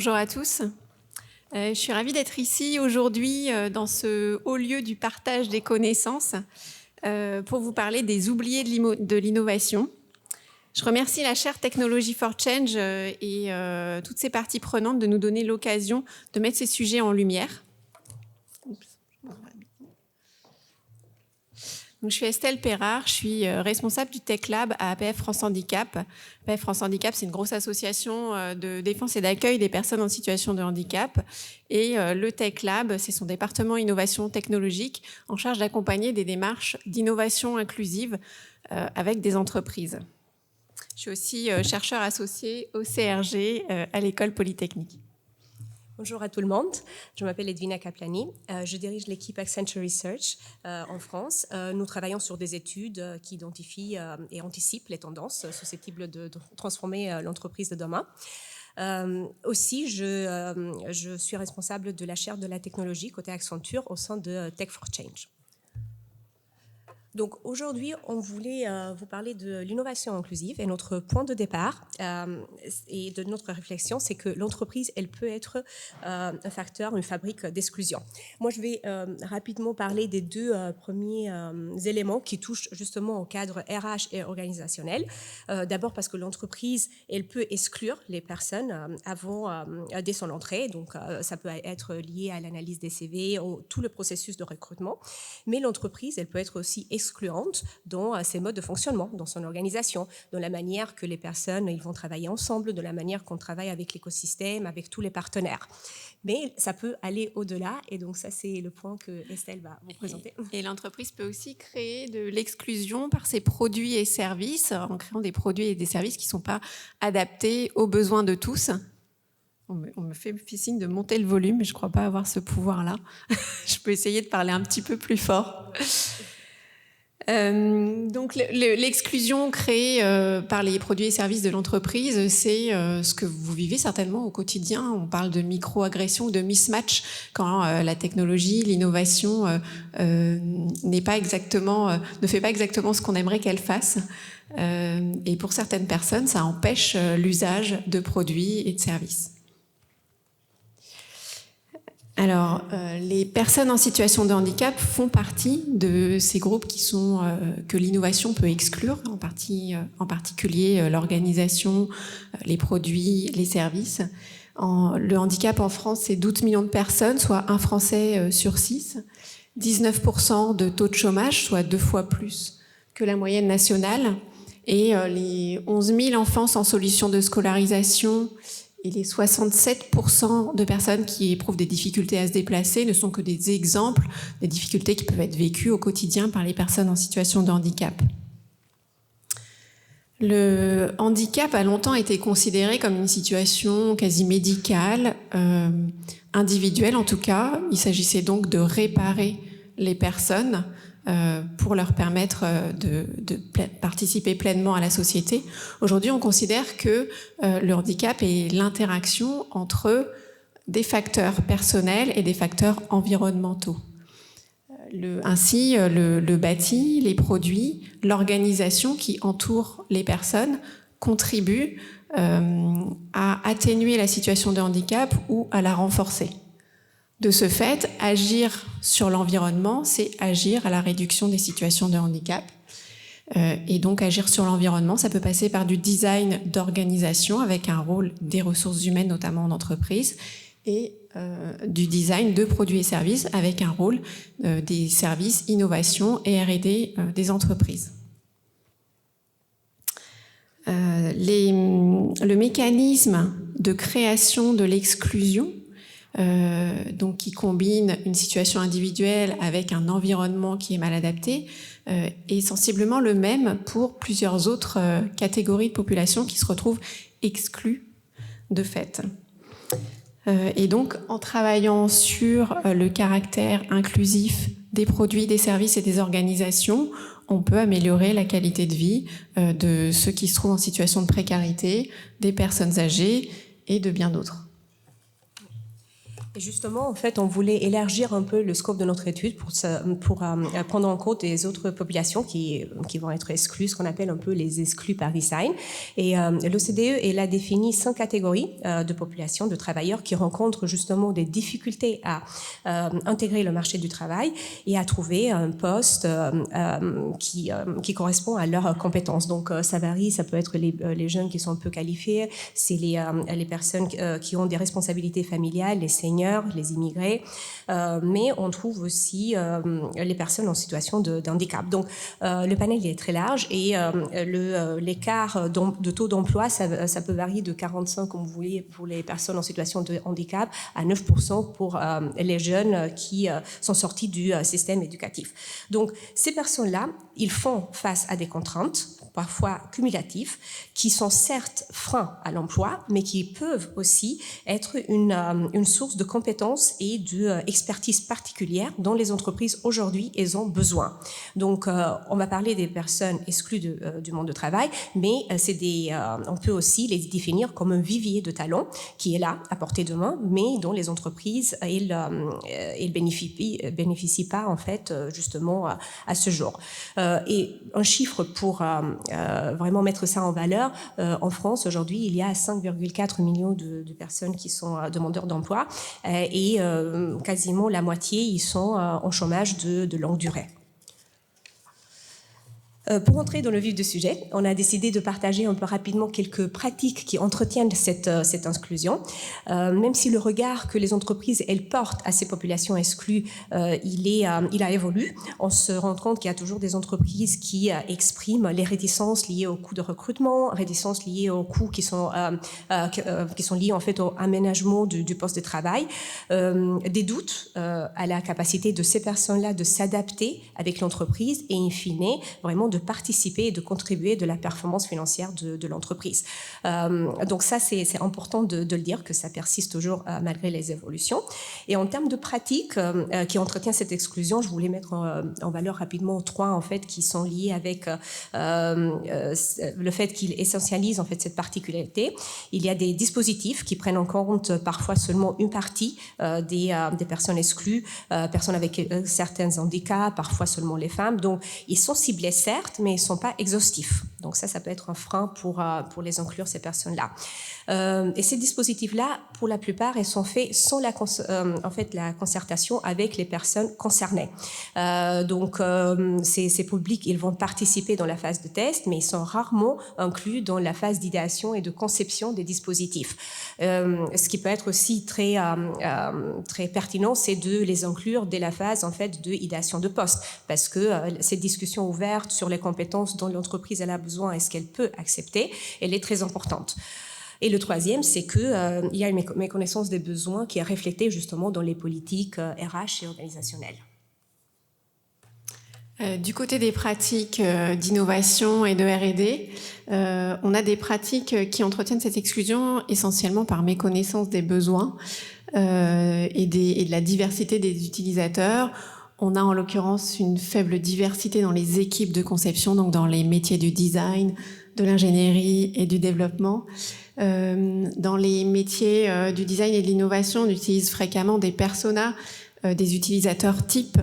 Bonjour à tous. Je suis ravie d'être ici aujourd'hui dans ce haut lieu du partage des connaissances pour vous parler des oubliés de l'innovation. Je remercie la chaire Technology for Change et toutes ces parties prenantes de nous donner l'occasion de mettre ces sujets en lumière. Donc, je suis Estelle Perrard, je suis responsable du Tech Lab à APF France Handicap. APF France Handicap, c'est une grosse association de défense et d'accueil des personnes en situation de handicap. Et le Tech Lab, c'est son département innovation technologique en charge d'accompagner des démarches d'innovation inclusive avec des entreprises. Je suis aussi chercheur associé au CRG à l'École Polytechnique. Bonjour à tout le monde, je m'appelle Edwina Kaplani, je dirige l'équipe Accenture Research en France. Nous travaillons sur des études qui identifient et anticipent les tendances susceptibles de transformer l'entreprise de demain. Aussi, je suis responsable de la chaire de la technologie côté Accenture au sein de Tech for Change. Donc aujourd'hui, on voulait vous parler de l'innovation inclusive et notre point de départ et de notre réflexion, c'est que l'entreprise, elle peut être un facteur, une fabrique d'exclusion. Moi, je vais rapidement parler des deux premiers éléments qui touchent justement au cadre RH et organisationnel. D'abord parce que l'entreprise, elle peut exclure les personnes dès son entrée, donc ça peut être lié à l'analyse des CV, tout le processus de recrutement, mais l'entreprise, elle peut être aussi excluante dans ses modes de fonctionnement, dans son organisation, dans la manière que les personnes ils vont travailler ensemble, de la manière qu'on travaille avec l'écosystème, avec tous les partenaires. Mais ça peut aller au-delà, et donc ça, c'est le point que Estelle va vous présenter. Et l'entreprise peut aussi créer de l'exclusion par ses produits et services, en créant des produits et des services qui ne sont pas adaptés aux besoins de tous. On me fait signe de monter le volume, mais je ne crois pas avoir ce pouvoir-là. Je peux essayer de parler un petit peu plus fort. Donc l'exclusion créée par les produits et services de l'entreprise, c'est ce que vous vivez certainement au quotidien. On parle de micro-agression, de mismatch quand la technologie, l'innovation ne fait pas exactement ce qu'on aimerait qu'elle fasse. Et pour certaines personnes, ça empêche l'usage de produits et de services. Alors, les personnes en situation de handicap font partie de ces groupes que l'innovation peut exclure, en particulier l'organisation, les produits, les services. Le handicap en France, c'est 12 millions de personnes, soit un Français sur 6. 19% de taux de chômage, soit 2 fois plus que la moyenne nationale. Et les 11 000 enfants sans solution de scolarisation et les 67% de personnes qui éprouvent des difficultés à se déplacer ne sont que des exemples des difficultés qui peuvent être vécues au quotidien par les personnes en situation de handicap. Le handicap a longtemps été considéré comme une situation quasi médicale, individuelle en tout cas. Il s'agissait donc de réparer les personnes pour leur permettre de participer pleinement à la société. Aujourd'hui, on considère que le handicap est l'interaction entre des facteurs personnels et des facteurs environnementaux. Ainsi, le bâti, les produits, l'organisation qui entoure les personnes contribuent à atténuer la situation de handicap ou à la renforcer. De ce fait, agir sur l'environnement, c'est agir à la réduction des situations de handicap. Et donc, agir sur l'environnement, ça peut passer par du design d'organisation avec un rôle des ressources humaines, notamment en entreprise, et du design de produits et services avec un rôle des services innovation et R&D des entreprises. Le mécanisme de création de l'exclusion, donc qui combine une situation individuelle avec un environnement qui est mal adapté, est sensiblement le même pour plusieurs autres catégories de population qui se retrouvent exclues de fait. Et donc, en travaillant sur le caractère inclusif des produits, des services et des organisations, on peut améliorer la qualité de vie de ceux qui se trouvent en situation de précarité, des personnes âgées et de bien d'autres. Et justement, en fait, on voulait élargir un peu le scope de notre étude pour prendre en compte les autres populations qui vont être exclues, ce qu'on appelle un peu les exclus par design. Et l'OCDE, elle a défini 5 catégories de populations, de travailleurs qui rencontrent justement des difficultés à intégrer le marché du travail et à trouver un poste qui correspond à leurs compétences. Donc, ça varie, ça peut être les jeunes qui sont un peu qualifiés, c'est les personnes qui ont des responsabilités familiales, les seniors, les immigrés, mais on trouve aussi les personnes en situation de handicap. Donc, le panel est très large et l'écart de taux d'emploi, ça peut varier de 45, comme vous voulez, pour les personnes en situation de handicap, à 9% pour les jeunes qui sont sortis du système éducatif. Donc, ces personnes-là, ils font face à des contraintes, parfois cumulatives, qui sont certes freins à l'emploi, mais qui peuvent aussi être une source de compétences et d'expertise particulière dont les entreprises aujourd'hui elles ont besoin. Donc, on va parler des personnes exclues du monde du travail, mais on peut aussi les définir comme un vivier de talents qui est là, à portée de main, mais dont les entreprises elles bénéficient pas en fait justement à ce jour. Et un chiffre pour vraiment mettre ça en valeur, en France aujourd'hui il y a 5,4 millions de personnes qui sont demandeurs d'emploi et quasiment la moitié ils sont en chômage de longue durée. Pour entrer dans le vif du sujet, on a décidé de partager un peu rapidement quelques pratiques qui entretiennent cette inclusion. Même si le regard que les entreprises elles portent à ces populations exclues, il a évolué, on se rend compte qu'il y a toujours des entreprises qui expriment les réticences liées au coût de recrutement, réticences liées aux coûts qui sont liés en fait au aménagement du poste de travail, des doutes à la capacité de ces personnes-là de s'adapter avec l'entreprise et in fine vraiment de participer et de contribuer de la performance financière de l'entreprise. Donc ça, c'est important de le dire, que ça persiste toujours malgré les évolutions. Et en termes de pratiques qui entretiennent cette exclusion, je voulais mettre en valeur rapidement 3 en fait qui sont liés avec le fait qu'ils essentialisent en fait cette particularité. Il y a des dispositifs qui prennent en compte parfois seulement une partie des personnes exclues, personnes avec certains handicaps, parfois seulement les femmes. Donc ils sont ciblés certes, mais ils ne sont pas exhaustifs. Donc ça peut être un frein pour les inclure, ces personnes-là. Et ces dispositifs-là, pour la plupart, ils sont faits sans la concertation avec les personnes concernées. Donc ces publics, ils vont participer dans la phase de test, mais ils sont rarement inclus dans la phase d'idéation et de conception des dispositifs. Ce qui peut être aussi très pertinent, c'est de les inclure dès la phase en fait de idéation de poste, parce que cette discussion ouverte sur les compétences dont l'entreprise elle a besoin et ce qu'elle peut accepter, elle est très importante. Et le troisième, c'est qu'il y a une méconnaissance des besoins qui est reflétée justement dans les politiques RH et organisationnelles. Du côté des pratiques d'innovation et de R&D, on a des pratiques qui entretiennent cette exclusion essentiellement par méconnaissance des besoins et de la diversité des utilisateurs. On a en l'occurrence une faible diversité dans les équipes de conception, donc dans les métiers du design, de l'ingénierie et du développement. Dans les métiers du design et de l'innovation, on utilise fréquemment des personas, des utilisateurs types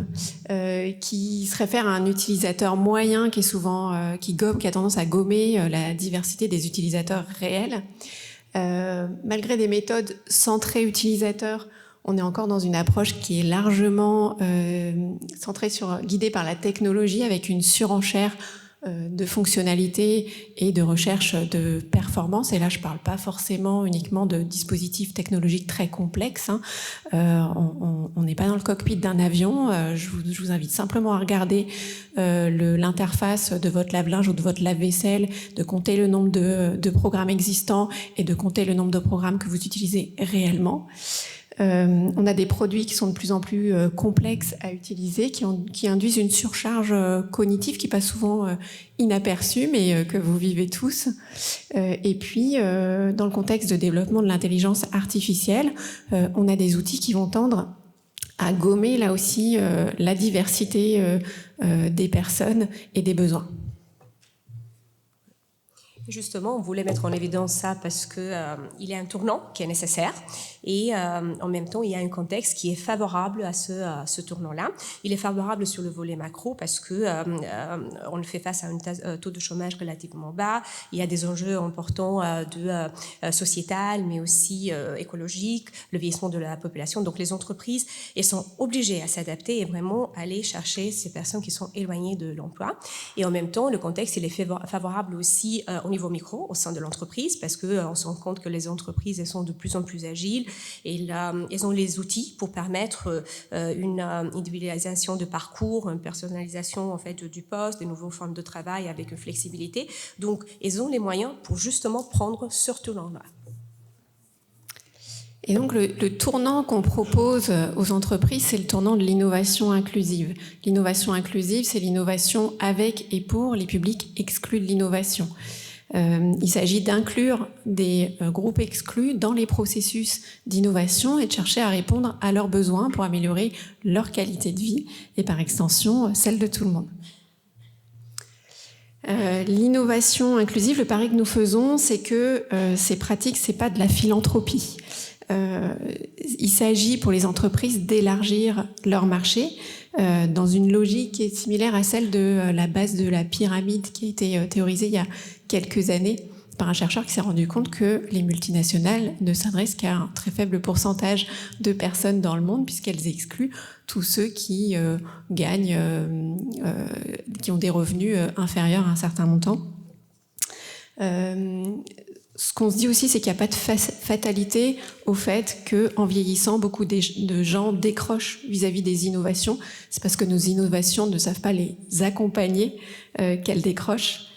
qui se réfèrent à un utilisateur moyen qui est souvent qui a tendance à gommer la diversité des utilisateurs réels. Malgré des méthodes centrées utilisateurs, on est encore dans une approche qui est largement guidée par la technologie, avec une surenchère de fonctionnalités et de recherche de performance. Et là, je ne parle pas forcément uniquement de dispositifs technologiques très complexes. On n'est pas dans le cockpit d'un avion. Je vous invite simplement à regarder l'interface de votre lave-linge ou de votre lave-vaisselle, de compter le nombre de programmes existants et de compter le nombre de programmes que vous utilisez réellement. On a des produits qui sont de plus en plus complexes à utiliser, qui induisent une surcharge cognitive qui passe souvent inaperçue, mais que vous vivez tous. Et puis, dans le contexte de développement de l'intelligence artificielle, on a des outils qui vont tendre à gommer, là aussi, la diversité des personnes et des besoins. Justement, on voulait mettre en évidence ça parce que il y a un tournant qui est nécessaire et en même temps, il y a un contexte qui est favorable à ce tournant-là. Il est favorable sur le volet macro parce que on fait face à un taux de chômage relativement bas. Il y a des enjeux importants sociétal, mais aussi écologique, le vieillissement de la population. Donc, les entreprises, elles sont obligées à s'adapter et vraiment aller chercher ces personnes qui sont éloignées de l'emploi. Et en même temps, le contexte, il est favorable aussi au niveau micro, au sein de l'entreprise, parce qu'on se rend compte que les entreprises, elles sont de plus en plus agiles et elles ont les outils pour permettre une individualisation de parcours, une personnalisation en fait du poste, des nouvelles formes de travail avec une flexibilité. Donc, elles ont les moyens pour justement prendre ce tournant-là. Et donc le tournant qu'on propose aux entreprises, c'est le tournant de l'innovation inclusive. L'innovation inclusive, c'est l'innovation avec et pour les publics exclus de l'innovation. Il s'agit d'inclure des groupes exclus dans les processus d'innovation et de chercher à répondre à leurs besoins pour améliorer leur qualité de vie et par extension celle de tout le monde. L'innovation inclusive, le pari que nous faisons, c'est que ces pratiques, c'est pas de la philanthropie. Il s'agit pour les entreprises d'élargir leur marché dans une logique qui est similaire à celle de la base de la pyramide qui a été théorisée il y a quelques années par un chercheur qui s'est rendu compte que les multinationales ne s'adressent qu'à un très faible pourcentage de personnes dans le monde puisqu'elles excluent tous ceux qui gagnent, qui ont des revenus inférieurs à un certain montant. Ce qu'on se dit aussi, c'est qu'il n'y a pas de fatalité au fait qu'en vieillissant, beaucoup de gens décrochent vis-à-vis des innovations. C'est parce que nos innovations ne savent pas les accompagner qu'elles décrochent.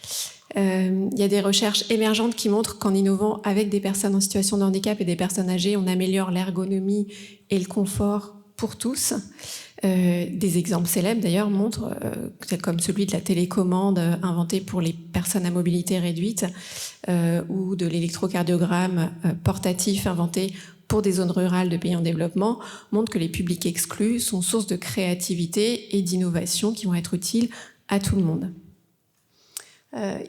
Il y a des recherches émergentes qui montrent qu'en innovant avec des personnes en situation de handicap et des personnes âgées, on améliore l'ergonomie et le confort pour tous. Des exemples célèbres d'ailleurs montrent, comme celui de la télécommande inventée pour les personnes à mobilité réduite ou de l'électrocardiogramme portatif inventé pour des zones rurales de pays en développement, montrent que les publics exclus sont source de créativité et d'innovation qui vont être utiles à tout le monde.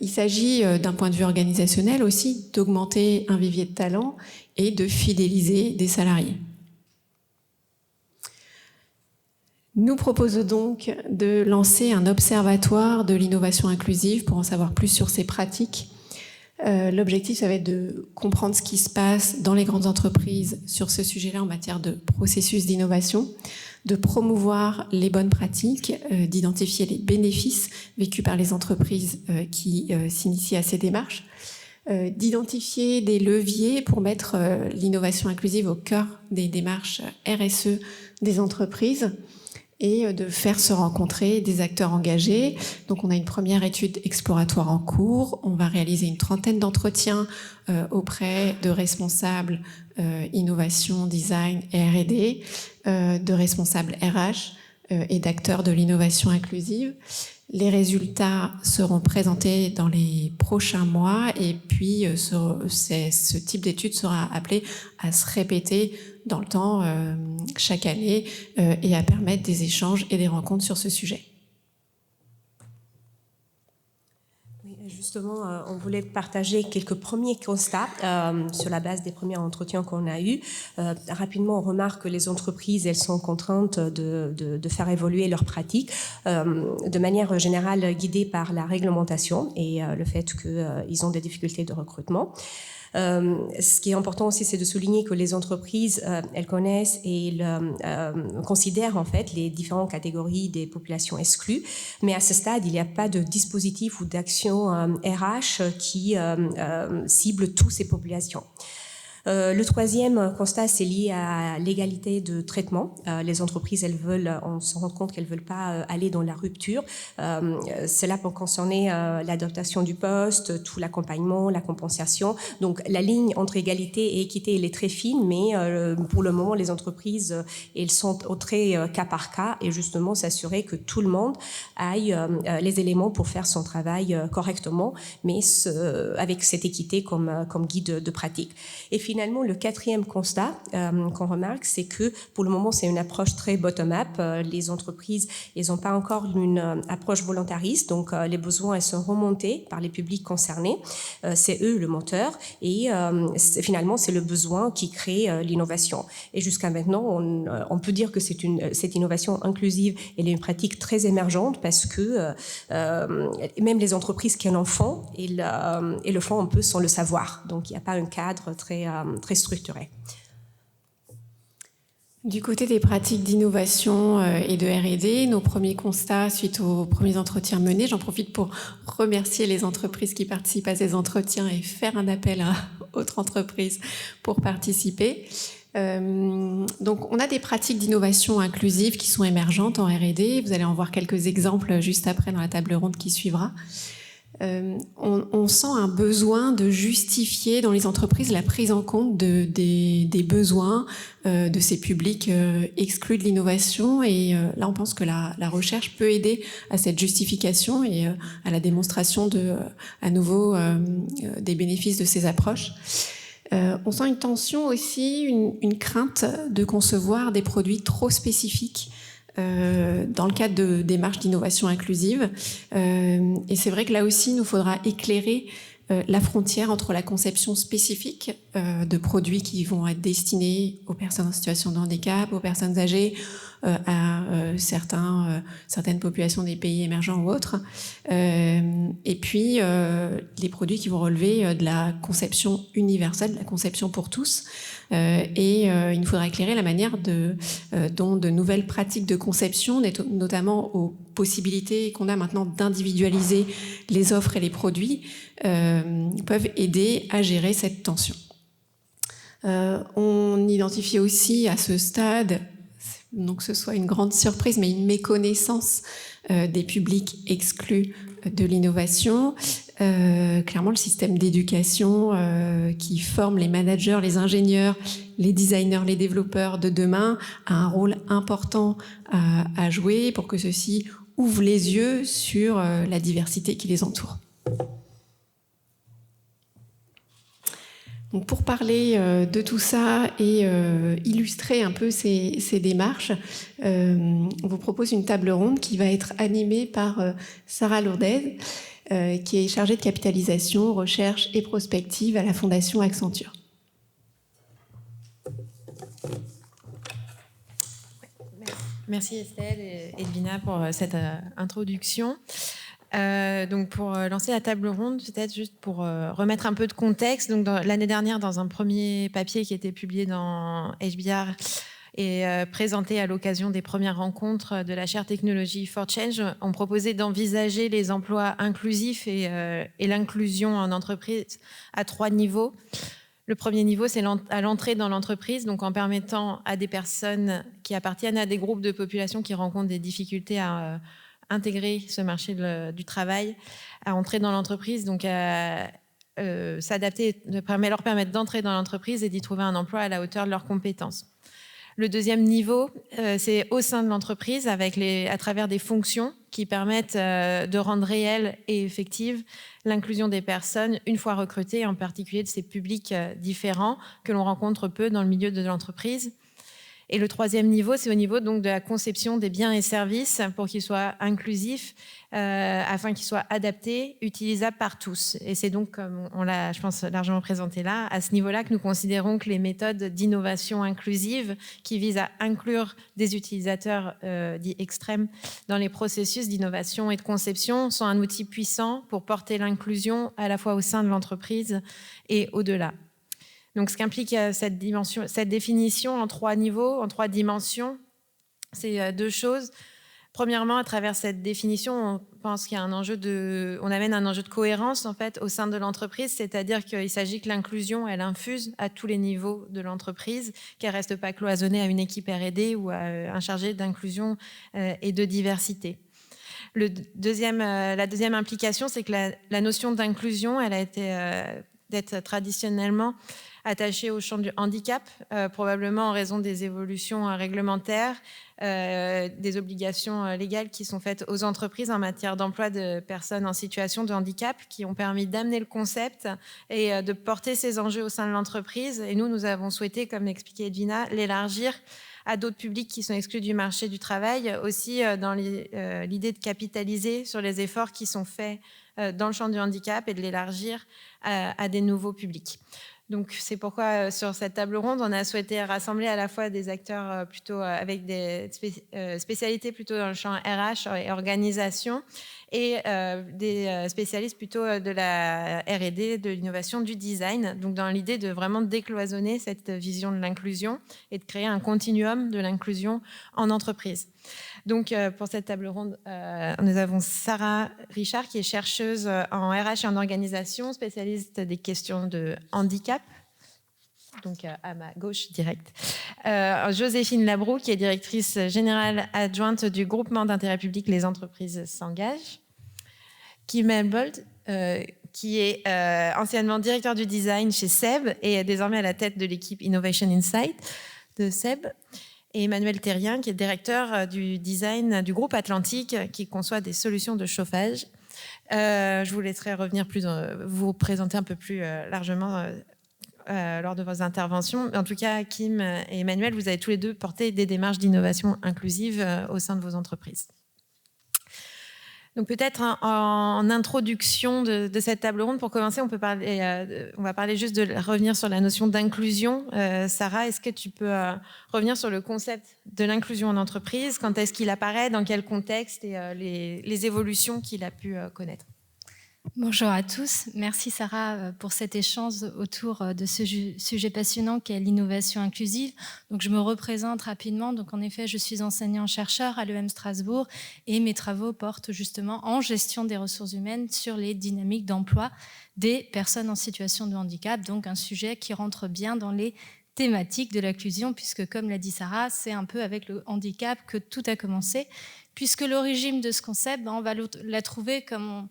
Il s'agit d'un point de vue organisationnel aussi d'augmenter un vivier de talents et de fidéliser des salariés. Nous proposons donc de lancer un observatoire de l'innovation inclusive pour en savoir plus sur ces pratiques. L'objectif, ça va être de comprendre ce qui se passe dans les grandes entreprises sur ce sujet-là en matière de processus d'innovation, de promouvoir les bonnes pratiques, d'identifier les bénéfices vécus par les entreprises qui s'initient à ces démarches, d'identifier des leviers pour mettre l'innovation inclusive au cœur des démarches RSE des entreprises, et de faire se rencontrer des acteurs engagés. Donc on a une première étude exploratoire en cours, on va réaliser une trentaine d'entretiens auprès de responsables innovation, design et R&D, de responsables RH et d'acteurs de l'innovation inclusive. Les résultats seront présentés dans les prochains mois et puis ce type d'étude sera appelé à se répéter dans le temps, chaque année, et à permettre des échanges et des rencontres sur ce sujet. Justement, on voulait partager quelques premiers constats sur la base des premiers entretiens qu'on a eus. Rapidement, on remarque que les entreprises, elles sont contraintes de faire évoluer leurs pratiques de manière générale guidées par la réglementation et le fait qu'ils ont des difficultés de recrutement. Ce qui est important aussi, c'est de souligner que les entreprises, elles connaissent et considèrent en fait les différentes catégories des populations exclues, mais à ce stade, il n'y a pas de dispositif ou d'action RH qui cible toutes ces populations. Le troisième constat, c'est lié à l'égalité de traitement. Les entreprises, on se rend compte qu'elles ne veulent pas aller dans la rupture. Cela peut concerner l'adaptation du poste, tout l'accompagnement, la compensation. Donc, la ligne entre égalité et équité, elle est très fine, mais pour le moment, les entreprises, elles sont au très cas par cas et justement s'assurer que tout le monde aille les éléments pour faire son travail correctement, mais avec cette équité comme guide de pratique. Et finalement, finalement, le quatrième constat qu'on remarque, c'est que pour le moment, c'est une approche très bottom-up. Les entreprises, elles n'ont pas encore une approche volontariste, donc les besoins, elles sont remontés par les publics concernés. C'est eux le moteur, et finalement, c'est le besoin qui crée l'innovation. Et jusqu'à maintenant, on peut dire que cette innovation inclusive, elle est une pratique très émergente parce que même les entreprises qui en font, elles le font un peu sans le savoir. Donc, il n'y a pas un cadre très structuré. Du côté des pratiques d'innovation et de R&D, nos premiers constats suite aux premiers entretiens menés, j'en profite pour remercier les entreprises qui participent à ces entretiens et faire un appel à autres entreprises pour participer. Donc, on a des pratiques d'innovation inclusive qui sont émergentes en R&D. Vous allez en voir quelques exemples juste après dans la table ronde qui suivra. On sent un besoin de justifier dans les entreprises la prise en compte des besoins de ces publics exclus de l'innovation, et là on pense que la recherche peut aider à cette justification et à la démonstration à nouveau des bénéfices de ces approches. On sent une tension aussi, une crainte de concevoir des produits trop spécifiques dans le cadre de démarches d'innovation inclusive. Et c'est vrai que là aussi, il nous faudra éclairer la frontière entre la conception spécifique de produits qui vont être destinés aux personnes en situation de handicap, aux personnes âgées, à certaines populations des pays émergents ou autres, et puis les produits qui vont relever de la conception universelle, de la conception pour tous. Il nous faudra éclairer la manière dont de nouvelles pratiques de conception, notamment aux possibilités qu'on a maintenant d'individualiser les offres et les produits, peuvent aider à gérer cette tension. On identifie aussi à ce stade, donc que ce soit une grande surprise, mais une méconnaissance des publics exclus de l'innovation. Clairement, le système d'éducation qui forme les managers, les ingénieurs, les designers, les développeurs de demain a un rôle important à jouer pour que ceux-ci ouvrent les yeux sur la diversité qui les entoure. Donc pour parler de tout ça et illustrer un peu ces démarches, on vous propose une table ronde qui va être animée par Sarah Lourdez, qui est chargée de capitalisation, recherche et prospective à la Fondation Accenture. Merci Estelle et Edwina pour cette introduction. Donc pour lancer la table ronde, peut-être juste pour remettre un peu de contexte. Donc l'année dernière, dans un premier papier qui était publié dans HBR et présenté à l'occasion des premières rencontres de la chaire Technology for Change, on proposait d'envisager les emplois inclusifs et l'inclusion en entreprise à 3 niveaux. Le premier niveau, c'est à l'entrée dans l'entreprise, donc en permettant à des personnes qui appartiennent à des groupes de population qui rencontrent des difficultés à intégrer ce marché du travail, à entrer dans l'entreprise, donc à s'adapter, leur permettre d'entrer dans l'entreprise et d'y trouver un emploi à la hauteur de leurs compétences. Le deuxième niveau, c'est au sein de l'entreprise, à travers des fonctions qui permettent de rendre réelle et effective l'inclusion des personnes une fois recrutées, en particulier de ces publics différents que l'on rencontre peu dans le milieu de l'entreprise. Et le troisième niveau, c'est au niveau donc de la conception des biens et services pour qu'ils soient inclusifs, afin qu'ils soient adaptés, utilisables par tous. Et c'est donc, comme on l'a, je pense, largement présenté là, à ce niveau-là que nous considérons que les méthodes d'innovation inclusive qui visent à inclure des utilisateurs dits extrêmes dans les processus d'innovation et de conception sont un outil puissant pour porter l'inclusion à la fois au sein de l'entreprise et au-delà. Donc, ce qu'implique cette définition en 3 niveaux, en 3 dimensions, c'est 2 choses. Premièrement, à travers cette définition, on pense qu'il y a on amène un enjeu de cohérence en fait au sein de l'entreprise, c'est-à-dire qu'il s'agit que l'inclusion, elle infuse à tous les niveaux de l'entreprise, qu'elle reste pas cloisonnée à une équipe R&D ou à un chargé d'inclusion et de diversité. La deuxième implication, c'est que la notion d'inclusion, elle a été d'être traditionnellement attachés au champ du handicap, probablement en raison des évolutions réglementaires, des obligations légales qui sont faites aux entreprises en matière d'emploi de personnes en situation de handicap, qui ont permis d'amener le concept et de porter ces enjeux au sein de l'entreprise. Et nous avons souhaité, comme l'expliquait Edwina, l'élargir à d'autres publics qui sont exclus du marché du travail, aussi dans l'idée de capitaliser sur les efforts qui sont faits dans le champ du handicap et de l'élargir à des nouveaux publics. Donc c'est pourquoi sur cette table ronde, on a souhaité rassembler à la fois des acteurs plutôt avec des spécialités plutôt dans le champ RH et organisation, et des spécialistes plutôt de la R&D, de l'innovation, du design, donc dans l'idée de vraiment décloisonner cette vision de l'inclusion et de créer un continuum de l'inclusion en entreprise. Donc pour cette table ronde, nous avons Sarah Richard, qui est chercheuse en RH et en organisation, spécialiste des questions de handicap, donc à ma gauche direct. Joséphine Labroue, qui est directrice générale adjointe du groupement d'intérêt public Les entreprises s'engagent. Kim Helbold, qui est anciennement directeur du design chez SEB et est désormais à la tête de l'équipe Innovation Insight de SEB. Et Emmanuel Terrien, qui est directeur du design du groupe Atlantique, qui conçoit des solutions de chauffage. Je vous laisserai revenir vous présenter un peu plus largement lors de vos interventions. En tout cas, Kim et Emmanuel, vous avez tous les deux porté des démarches d'innovation inclusive au sein de vos entreprises. Donc peut-être en introduction de cette table ronde, pour commencer, on va parler juste de revenir sur la notion d'inclusion. Sarah, est-ce que tu peux revenir sur le concept de l'inclusion en entreprise? Quand est-ce qu'il apparaît? Dans quel contexte? Et les évolutions qu'il a pu connaître? Bonjour à tous. Merci Sarah pour cet échange autour de ce sujet passionnant qu'est l'innovation inclusive. Donc je me représente rapidement. Donc en effet, je suis enseignant-chercheur à l'EM Strasbourg et mes travaux portent justement en gestion des ressources humaines sur les dynamiques d'emploi des personnes en situation de handicap. Donc un sujet qui rentre bien dans les thématiques de l'inclusion, puisque comme l'a dit Sarah, c'est un peu avec le handicap que tout a commencé, puisque l'origine de ce concept, on va la trouver comme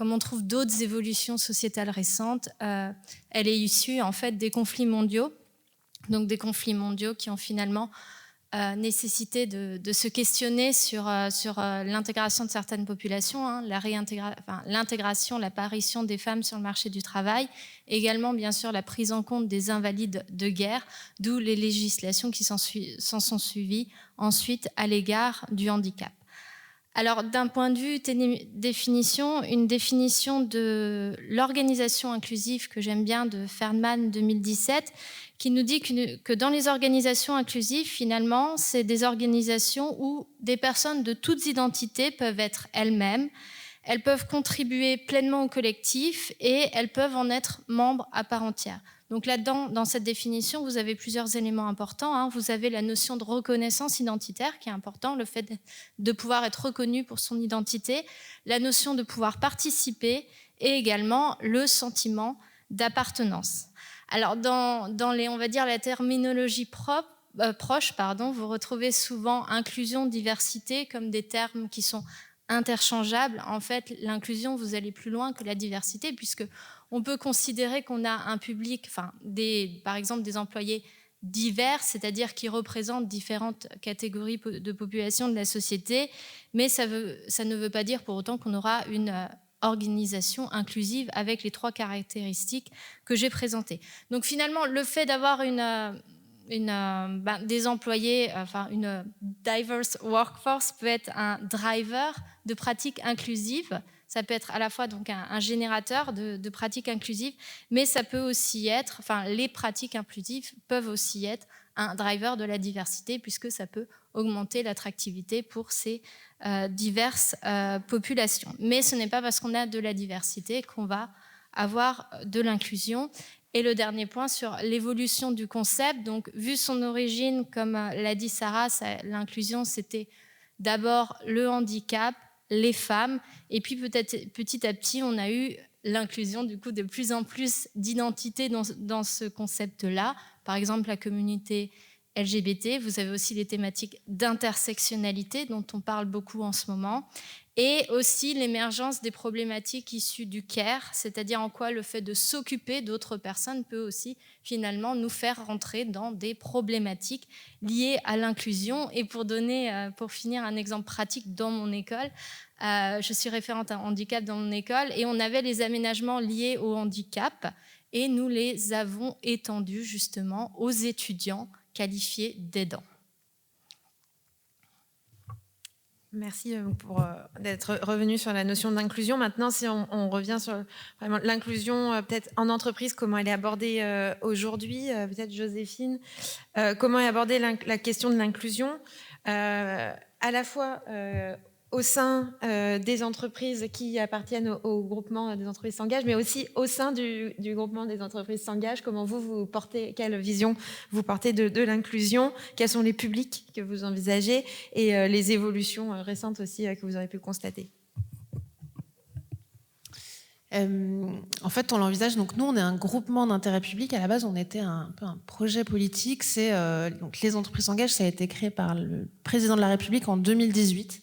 on trouve d'autres évolutions sociétales récentes. Elle est issue en fait des conflits mondiaux, donc des conflits mondiaux qui ont finalement nécessité de se questionner sur l'intégration de certaines populations, l'intégration, l'apparition des femmes sur le marché du travail, également bien sûr la prise en compte des invalides de guerre, d'où les législations qui s'en sont suivies ensuite à l'égard du handicap. Alors, d'un point de vue définition, une définition de l'organisation inclusive que j'aime bien de Ferdman 2017, qui nous dit que dans les organisations inclusives, finalement, c'est des organisations où des personnes de toutes identités peuvent être elles-mêmes, elles peuvent contribuer pleinement au collectif et elles peuvent en être membres à part entière. Donc là-dedans, dans cette définition, vous avez plusieurs éléments importants. Vous avez la notion de reconnaissance identitaire qui est important, le fait de pouvoir être reconnu pour son identité, la notion de pouvoir participer et également le sentiment d'appartenance. Alors dans les, on va dire, la terminologie proche, vous retrouvez souvent inclusion, diversité comme des termes qui sont interchangeables. En fait, l'inclusion, vous allez plus loin que la diversité, puisque on peut considérer qu'on a un public, par exemple des employés divers, c'est-à-dire qui représentent différentes catégories de population de la société, mais ça ne veut pas dire pour autant qu'on aura une organisation inclusive avec les 3 caractéristiques que j'ai présentées. Donc finalement, le fait d'avoir des employés, une diverse workforce peut être un driver de pratiques inclusives. Ça peut être à la fois donc un générateur de pratiques inclusives, mais ça peut aussi être, les pratiques inclusives peuvent aussi être un driver de la diversité, puisque ça peut augmenter l'attractivité pour ces diverses populations. Mais ce n'est pas parce qu'on a de la diversité qu'on va avoir de l'inclusion. Et le dernier point sur l'évolution du concept, donc vu son origine, comme l'a dit Sarah, l'inclusion c'était d'abord le handicap, les femmes, et puis peut-être petit à petit on a eu l'inclusion du coup de plus en plus d'identités dans ce concept-là, par exemple la communauté LGBT. Vous avez aussi les thématiques d'intersectionnalité dont on parle beaucoup en ce moment, et aussi l'émergence des problématiques issues du care, c'est-à-dire en quoi le fait de s'occuper d'autres personnes peut aussi finalement nous faire rentrer dans des problématiques liées à l'inclusion. Et pour finir un exemple pratique dans mon école, je suis référente à handicap dans mon école et on avait les aménagements liés au handicap et nous les avons étendus justement aux étudiants qualifiés d'aidants. Merci pour d'être revenu sur la notion d'inclusion. Maintenant, si on revient sur vraiment l'inclusion peut-être en entreprise, comment elle est abordée aujourd'hui, peut-être Joséphine, comment est abordée la question de l'inclusion à la fois au sein des entreprises qui appartiennent au groupement des entreprises s'engagent, mais aussi au sein du groupement des entreprises s'engagent. Comment vous portez, quelle vision vous portez de l'inclusion? Quels sont les publics que vous envisagez et les évolutions récentes aussi que vous aurez pu constater? En fait, on l'envisage. Donc, nous, on est un groupement d'intérêt public. À la base, on était un peu un projet politique. Donc, les entreprises s'engagent. Ça a été créé par le président de la République en 2018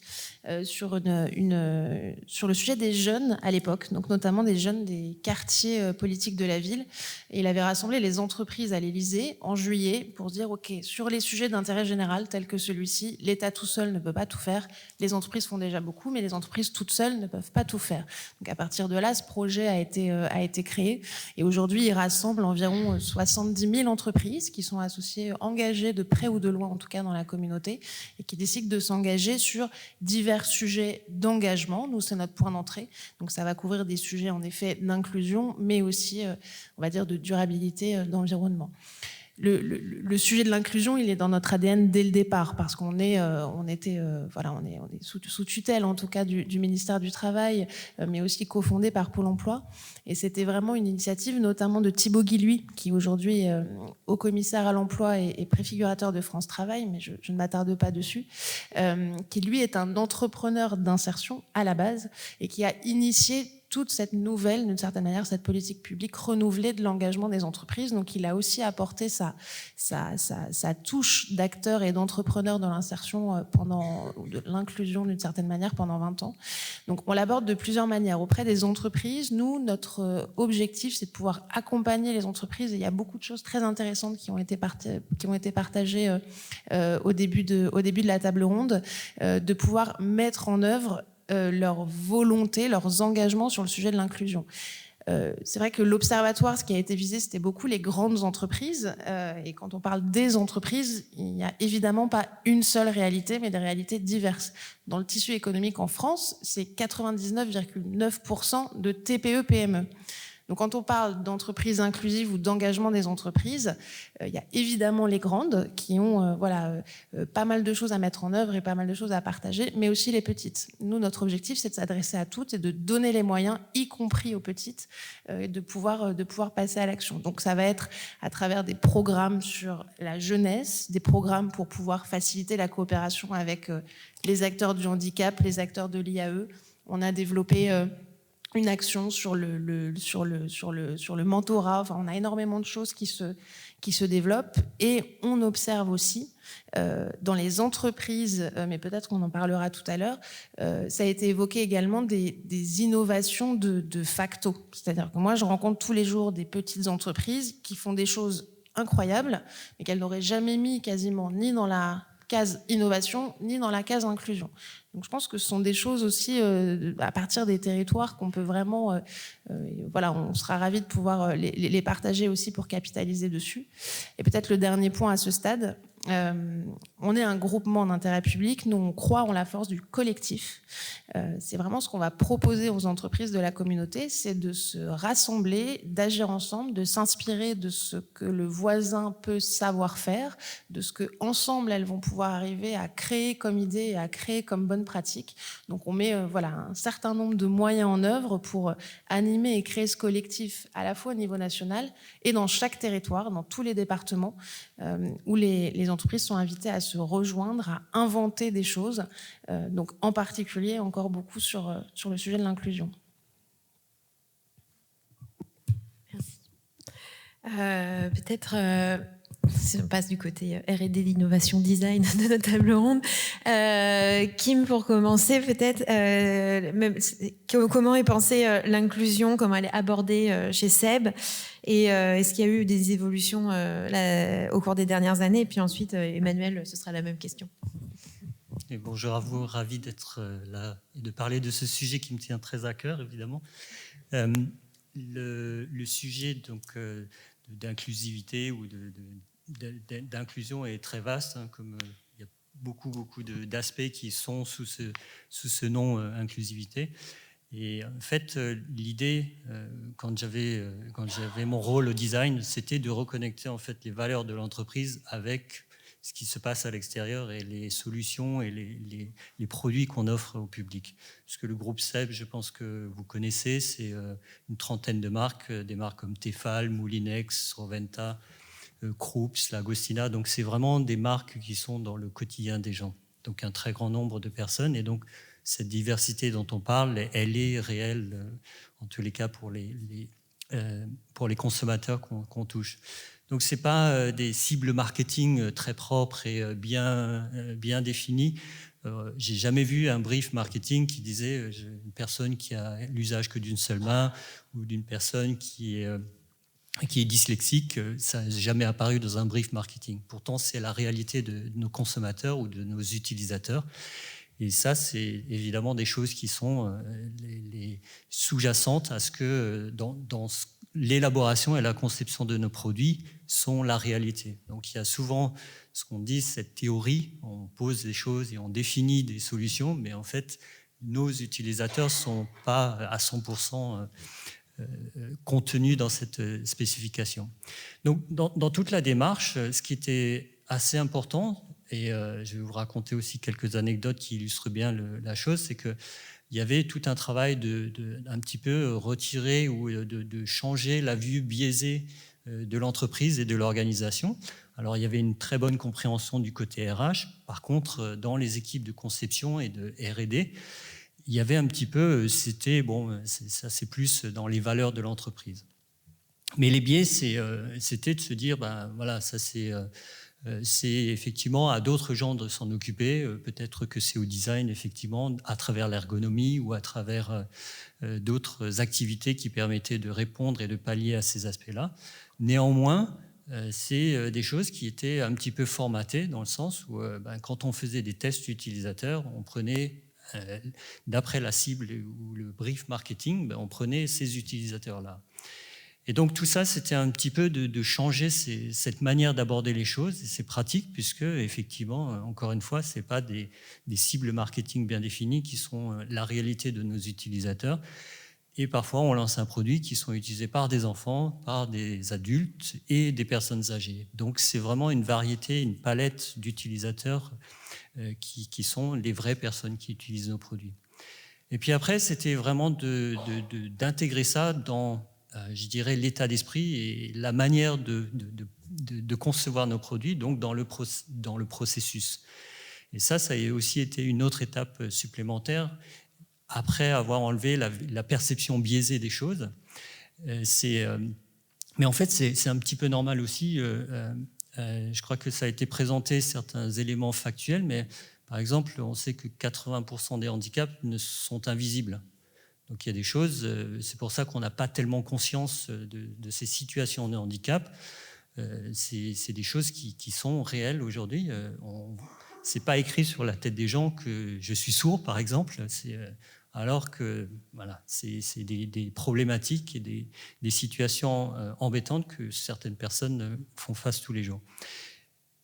sur le sujet des jeunes à l'époque, donc notamment des jeunes des quartiers politiques de la ville. Et il avait rassemblé les entreprises à l'Élysée en juillet pour dire OK, sur les sujets d'intérêt général tels que celui-ci, l'État tout seul ne peut pas tout faire. Les entreprises font déjà beaucoup, mais les entreprises toutes seules ne peuvent pas tout faire. Donc à partir de là, ce projet a été créé et aujourd'hui, il rassemble environ 70 000 entreprises qui sont associées, engagées de près ou de loin, en tout cas dans la communauté, et qui décident de s'engager sur divers sujets d'engagement. Nous, c'est notre point d'entrée. Donc, ça va couvrir des sujets, en effet, d'inclusion, mais aussi, on va dire, de durabilité d'environnement. Le sujet de l'inclusion, il est dans notre ADN dès le départ, parce qu'on est sous tutelle, en tout cas, du ministère du Travail, mais aussi cofondé par Pôle emploi. Et c'était vraiment une initiative, notamment de Thibaut Guilluy, qui aujourd'hui est haut commissaire à l'emploi et préfigurateur de France Travail, mais je ne m'attarde pas dessus, qui lui est un entrepreneur d'insertion à la base et qui a initié toute cette nouvelle, d'une certaine manière, cette politique publique renouvelée de l'engagement des entreprises. Donc, il a aussi apporté sa touche d'acteur et d'entrepreneur dans l'insertion de l'inclusion, d'une certaine manière, pendant 20 ans. Donc, on l'aborde de plusieurs manières. Auprès des entreprises, nous, notre objectif, c'est de pouvoir accompagner les entreprises. Et il y a beaucoup de choses très intéressantes qui ont été partagées au début de la table ronde, de pouvoir mettre en œuvre leur volonté, leurs engagements sur le sujet de l'inclusion. C'est vrai que l'observatoire, ce qui a été visé, c'était beaucoup les grandes entreprises. Et quand on parle des entreprises, il n'y a évidemment pas une seule réalité, mais des réalités diverses. Dans le tissu économique en France, c'est 99,9% de TPE-PME. Donc quand on parle d'entreprises inclusives ou d'engagement des entreprises, il y a évidemment les grandes qui ont pas mal de choses à mettre en œuvre et pas mal de choses à partager, mais aussi les petites. Nous, notre objectif, c'est de s'adresser à toutes et de donner les moyens, y compris aux petites, de pouvoir passer à l'action. Donc ça va être à travers des programmes sur la jeunesse, des programmes pour pouvoir faciliter la coopération avec les acteurs du handicap, les acteurs de l'IAE. On a développé une action sur le mentorat. Enfin, on a énormément de choses qui se développent et on observe aussi dans les entreprises, mais peut-être qu'on en parlera tout à l'heure, ça a été évoqué également des innovations de facto. C'est-à-dire que moi, je rencontre tous les jours des petites entreprises qui font des choses incroyables, mais qu'elles n'auraient jamais mis quasiment ni dans la case innovation, ni dans la case inclusion. Donc je pense que ce sont des choses aussi à partir des territoires qu'on peut vraiment, on sera ravis de pouvoir les partager aussi pour capitaliser dessus. Et peut-être le dernier point à ce stade, on est un groupement d'intérêt public, nous on croit en la force du collectif. C'est vraiment ce qu'on va proposer aux entreprises de la communauté, c'est de se rassembler, d'agir ensemble, de s'inspirer de ce que le voisin peut savoir faire, de ce que ensemble elles vont pouvoir arriver à créer comme idée et à créer comme bonne pratique. Donc on met un certain nombre de moyens en œuvre pour animer et créer ce collectif à la fois au niveau national et dans chaque territoire, dans tous les départements où les entreprises sont invitées à se rejoindre, à inventer des choses, donc en particulier encore beaucoup sur le sujet de l'inclusion. Merci. Peut-être si on passe du côté R&D, l'innovation design de notre table ronde. Kim, pour commencer, peut-être, comment est pensée l'inclusion, comment elle est abordée chez SEB, et est-ce qu'il y a eu des évolutions au cours des dernières années? Et puis ensuite, Emmanuel, ce sera la même question. Et bonjour à vous, ravi d'être là et de parler de ce sujet qui me tient très à cœur, évidemment. Le sujet donc d'inclusivité ou d'inclusion est très vaste, hein, comme il y a beaucoup d'aspects qui sont sous ce nom inclusivité. Et en fait, l'idée, quand j'avais mon rôle au design, c'était de reconnecter en fait les valeurs de l'entreprise avec ce qui se passe à l'extérieur et les solutions et les produits qu'on offre au public. Parce que le groupe SEB, je pense que vous connaissez, c'est une trentaine de marques, des marques comme Tefal, Moulinex, Roventa, Krups, Lagostina. Donc c'est vraiment des marques qui sont dans le quotidien des gens. Donc un très grand nombre de personnes. Et donc cette diversité dont on parle, elle est réelle, en tous les cas pour les consommateurs qu'on touche. Donc ce n'est pas des cibles marketing très propres et bien définies. J'ai jamais vu un brief marketing qui disait une personne qui a l'usage que d'une seule main ou d'une personne qui est dyslexique. Ça n'a jamais apparu dans un brief marketing. Pourtant, c'est la réalité de nos consommateurs ou de nos utilisateurs. Et ça, c'est évidemment des choses qui sont les sous-jacentes à ce que dans l'élaboration et la conception de nos produits sont la réalité. Donc il y a souvent ce qu'on dit, cette théorie, on pose des choses et on définit des solutions, mais en fait, nos utilisateurs ne sont pas à 100% contenus dans cette spécification. Donc dans toute la démarche, ce qui était assez important, et je vais vous raconter aussi quelques anecdotes qui illustrent bien la chose, c'est que il y avait tout un travail un petit peu retirer ou de changer la vue biaisée de l'entreprise et de l'organisation. Alors, il y avait une très bonne compréhension du côté RH. Par contre, dans les équipes de conception et de R&D, il y avait un petit peu, c'est plus dans les valeurs de l'entreprise. Mais les biais, c'était de se dire, voilà, ça c'est effectivement à d'autres gens de s'en occuper. Peut-être que c'est au design, effectivement, à travers l'ergonomie ou à travers d'autres activités qui permettaient de répondre et de pallier à ces aspects-là. Néanmoins, c'est des choses qui étaient un petit peu formatées dans le sens où quand on faisait des tests utilisateurs, on prenait, d'après la cible ou le brief marketing, on prenait ces utilisateurs-là. Et donc tout ça, c'était un petit peu de changer cette manière d'aborder les choses. Et c'est pratique puisque, effectivement, encore une fois, ce n'est pas des cibles marketing bien définies qui sont la réalité de nos utilisateurs. Et parfois, on lance un produit qui sont utilisés par des enfants, par des adultes et des personnes âgées. Donc c'est vraiment une variété, une palette d'utilisateurs qui sont les vraies personnes qui utilisent nos produits. Et puis après, c'était vraiment d'intégrer ça dans je dirais l'état d'esprit et la manière de concevoir nos produits, donc dans le processus. Et ça a aussi été une autre étape supplémentaire après avoir enlevé la perception biaisée des choses. Mais en fait, c'est un petit peu normal aussi. Je crois que ça a été présenté, certains éléments factuels, mais par exemple, on sait que 80% des handicaps sont invisibles. Donc il y a des choses, c'est pour ça qu'on n'a pas tellement conscience de ces situations de handicap. C'est des choses qui sont réelles aujourd'hui. C'est pas écrit sur la tête des gens que je suis sourd, par exemple, alors que voilà, c'est des problématiques et des situations embêtantes que certaines personnes font face tous les jours.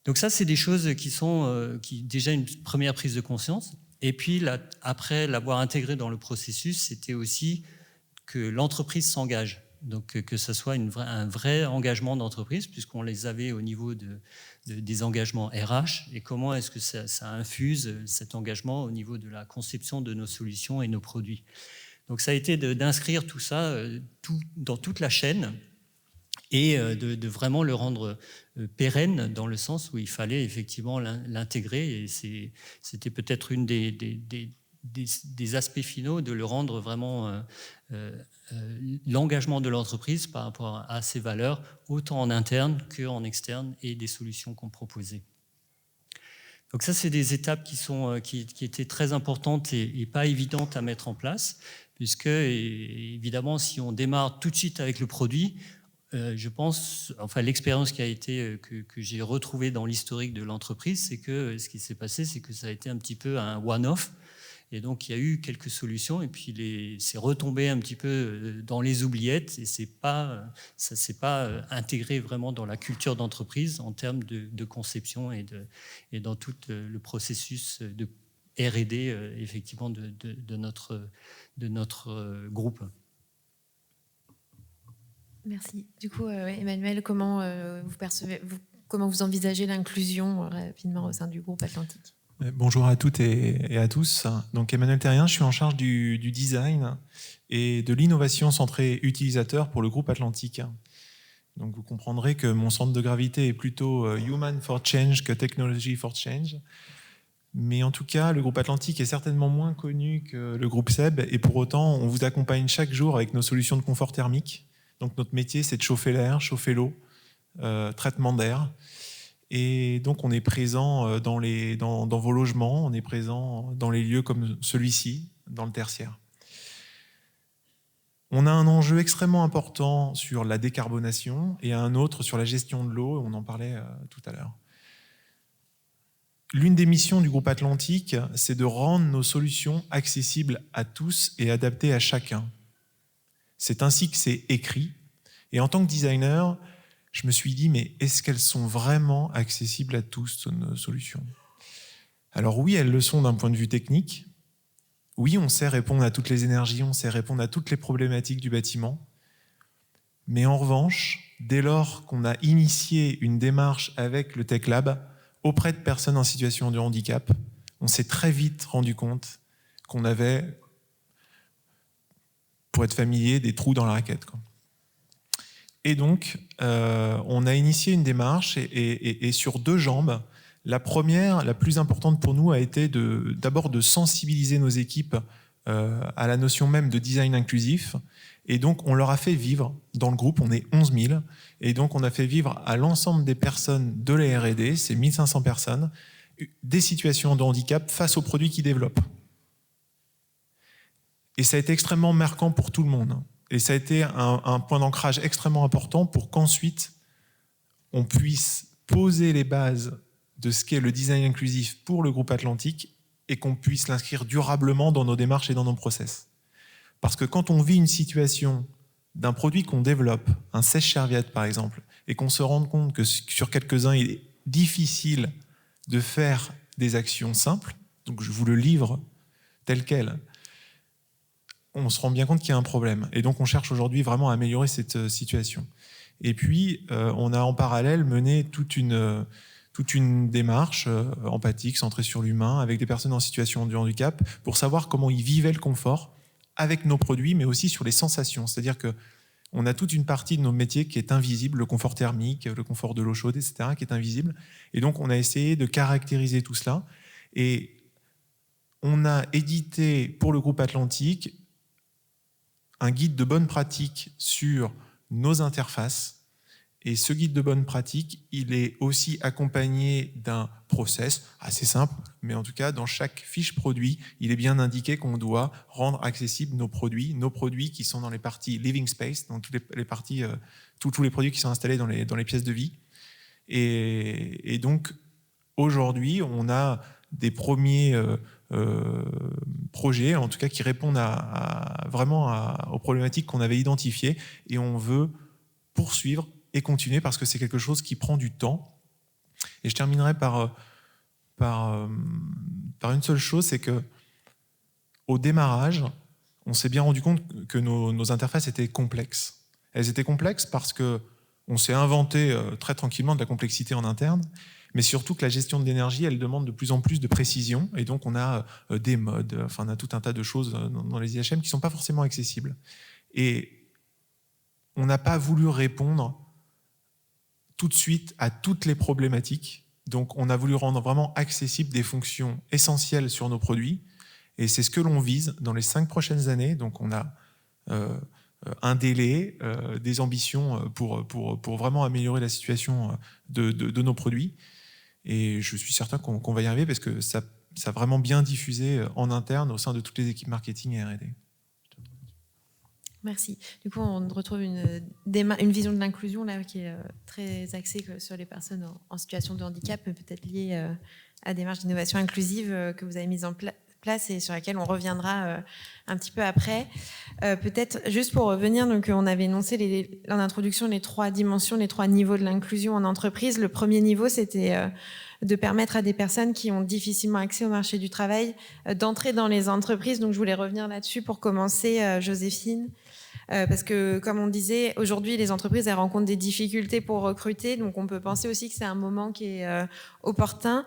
Donc ça, c'est des choses qui déjà une première prise de conscience. Et puis, après l'avoir intégré dans le processus, c'était aussi que l'entreprise s'engage. Donc, que ce soit un vrai engagement d'entreprise, puisqu'on les avait au niveau des engagements RH. Et comment est-ce que ça infuse cet engagement au niveau de la conception de nos solutions et nos produits. Donc, ça a été d'inscrire tout ça dans toute la chaîne et de vraiment le rendre pérenne dans le sens où il fallait effectivement l'intégrer. Et c'était peut-être une des des aspects finaux, de le rendre vraiment l'engagement de l'entreprise par rapport à ses valeurs, autant en interne qu'en externe, et des solutions qu'on proposait. Donc ça, c'est des étapes qui étaient très importantes et pas évidentes à mettre en place, puisque évidemment, si on démarre tout de suite avec le produit, je pense, enfin l'expérience qui a été que j'ai retrouvée dans l'historique de l'entreprise, c'est que ce qui s'est passé, c'est que ça a été un petit peu un one-off. Et donc, il y a eu quelques solutions et puis c'est retombé un petit peu dans les oubliettes et ça ne s'est pas intégré vraiment dans la culture d'entreprise en termes de conception et dans tout le processus de R&D effectivement de notre groupe. Merci. Du coup, Emmanuel, comment vous envisagez l'inclusion rapidement au sein du groupe Atlantique ? Bonjour à toutes et à tous. Donc Emmanuel Terrien, je suis en charge du design et de l'innovation centrée utilisateur pour le groupe Atlantique. Donc vous comprendrez que mon centre de gravité est plutôt Human for Change que Technology for Change. Mais en tout cas, le groupe Atlantique est certainement moins connu que le groupe SEB et pour autant, on vous accompagne chaque jour avec nos solutions de confort thermique. Donc notre métier, c'est de chauffer l'air, chauffer l'eau, traitement d'air. Et donc, on est présent dans vos logements, on est présent dans les lieux comme celui-ci, dans le tertiaire. On a un enjeu extrêmement important sur la décarbonation et un autre sur la gestion de l'eau, on en parlait tout à l'heure. L'une des missions du groupe Atlantique, c'est de rendre nos solutions accessibles à tous et adaptées à chacun. C'est ainsi que c'est écrit. Et en tant que designer, je me suis dit, mais est-ce qu'elles sont vraiment accessibles à tous, nos solutions ? Alors oui, elles le sont d'un point de vue technique. Oui, on sait répondre à toutes les énergies, on sait répondre à toutes les problématiques du bâtiment. Mais en revanche, dès lors qu'on a initié une démarche avec le Tech Lab auprès de personnes en situation de handicap, on s'est très vite rendu compte qu'on avait, pour être familier, des trous dans la raquette, quoi. Et donc, on a initié une démarche et sur deux jambes. La première, la plus importante pour nous, a été d'abord de sensibiliser nos équipes à la notion même de design inclusif. Et donc, on leur a fait vivre, dans le groupe, on est 11 000, et donc on a fait vivre à l'ensemble des personnes de la R&D, c'est 1500 personnes, des situations de handicap face aux produits qu'ils développent. Et ça a été extrêmement marquant pour tout le monde. Et ça a été un point d'ancrage extrêmement important pour qu'ensuite, on puisse poser les bases de ce qu'est le design inclusif pour le groupe Atlantique et qu'on puisse l'inscrire durablement dans nos démarches et dans nos process. Parce que quand on vit une situation d'un produit qu'on développe, un sèche-serviette par exemple, et qu'on se rende compte que sur quelques-uns, il est difficile de faire des actions simples, donc je vous le livre tel quel, on se rend bien compte qu'il y a un problème. Et donc, on cherche aujourd'hui vraiment à améliorer cette situation. Et puis, on a en parallèle mené toute une démarche empathique, centrée sur l'humain, avec des personnes en situation de handicap, pour savoir comment ils vivaient le confort avec nos produits, mais aussi sur les sensations. C'est-à-dire qu'on a toute une partie de nos métiers qui est invisible, le confort thermique, le confort de l'eau chaude, etc., qui est invisible. Et donc, on a essayé de caractériser tout cela. Et on a édité, pour le groupe Atlantique, un guide de bonne pratique sur nos interfaces. Et ce guide de bonne pratique, il est aussi accompagné d'un process assez simple, mais en tout cas, dans chaque fiche produit, il est bien indiqué qu'on doit rendre accessibles nos produits qui sont dans les parties living space, dans toutes les parties, tous les produits qui sont installés dans les pièces de vie. Et donc, aujourd'hui, on a des premiers projets, en tout cas qui répondent aux problématiques qu'on avait identifiées, et on veut poursuivre et continuer parce que c'est quelque chose qui prend du temps. Et je terminerai par une seule chose, c'est que au démarrage, on s'est bien rendu compte que nos interfaces étaient complexes. Elles étaient complexes parce que on s'est inventé très tranquillement de la complexité en interne, mais surtout que la gestion de l'énergie, elle demande de plus en plus de précision, et donc on a des modes, enfin on a tout un tas de choses dans les IHM qui ne sont pas forcément accessibles. Et on n'a pas voulu répondre tout de suite à toutes les problématiques, donc on a voulu rendre vraiment accessibles des fonctions essentielles sur nos produits, Et c'est ce que l'on vise dans les 5 prochaines années. Donc on a un délai, des ambitions pour vraiment améliorer la situation de nos produits. Et je suis certain qu'on va y arriver parce que ça a vraiment bien diffusé en interne au sein de toutes les équipes marketing et R&D. Merci. Du coup, on retrouve une vision de l'inclusion là qui est très axée sur les personnes en situation de handicap, peut-être liée à la démarche d'innovation inclusive que vous avez mise en place et sur laquelle on reviendra un petit peu après. Peut-être juste pour revenir, donc on avait énoncé en introduction les 3 dimensions, les 3 niveaux de l'inclusion en entreprise. Le premier niveau, c'était de permettre à des personnes qui ont difficilement accès au marché du travail d'entrer dans les entreprises. Donc je voulais revenir là-dessus pour commencer, Joséphine. Parce que, comme on disait, aujourd'hui, les entreprises elles rencontrent des difficultés pour recruter. Donc, on peut penser aussi que c'est un moment qui est opportun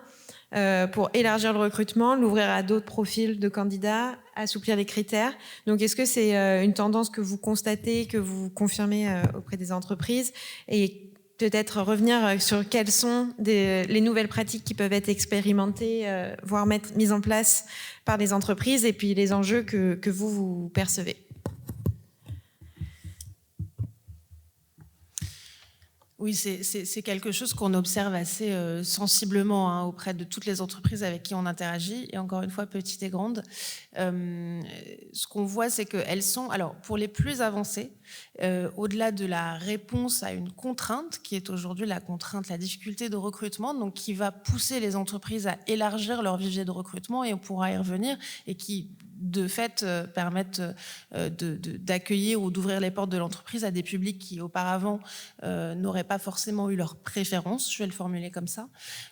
pour élargir le recrutement, l'ouvrir à d'autres profils de candidats, assouplir les critères. Donc, est-ce que c'est une tendance que vous constatez, que vous confirmez auprès des entreprises? Et peut-être revenir sur quelles sont les nouvelles pratiques qui peuvent être expérimentées, voire mises en place par les entreprises, et puis les enjeux que vous percevez. Oui, c'est quelque chose qu'on observe assez sensiblement auprès de toutes les entreprises avec qui on interagit, et encore une fois, petites et grandes. Ce qu'on voit, c'est qu'elles sont, alors pour les plus avancées, au-delà de la réponse à une contrainte, qui est aujourd'hui la contrainte, la difficulté de recrutement, donc qui va pousser les entreprises à élargir leur vivier de recrutement, et on pourra y revenir, et qui de fait permettent d'accueillir ou d'ouvrir les portes de l'entreprise à des publics qui auparavant n'auraient pas forcément eu leur préférence, je vais le formuler comme ça.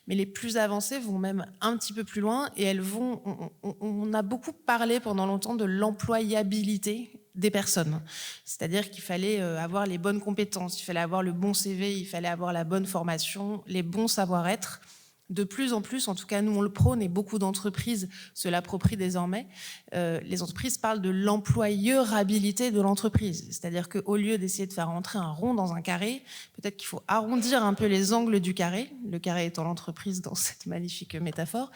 Mais les plus avancées vont même un petit peu plus loin, et elles vont. On a beaucoup parlé pendant longtemps de l'employabilité des personnes. C'est-à-dire qu'il fallait avoir les bonnes compétences, il fallait avoir le bon CV, il fallait avoir la bonne formation, les bons savoir-être. De plus en plus, en tout cas nous on le prône et beaucoup d'entreprises se l'approprient désormais, les entreprises parlent de l'employeurabilité de l'entreprise. C'est-à-dire qu'au lieu d'essayer de faire rentrer un rond dans un carré, peut-être qu'il faut arrondir un peu les angles du carré, le carré étant l'entreprise dans cette magnifique métaphore,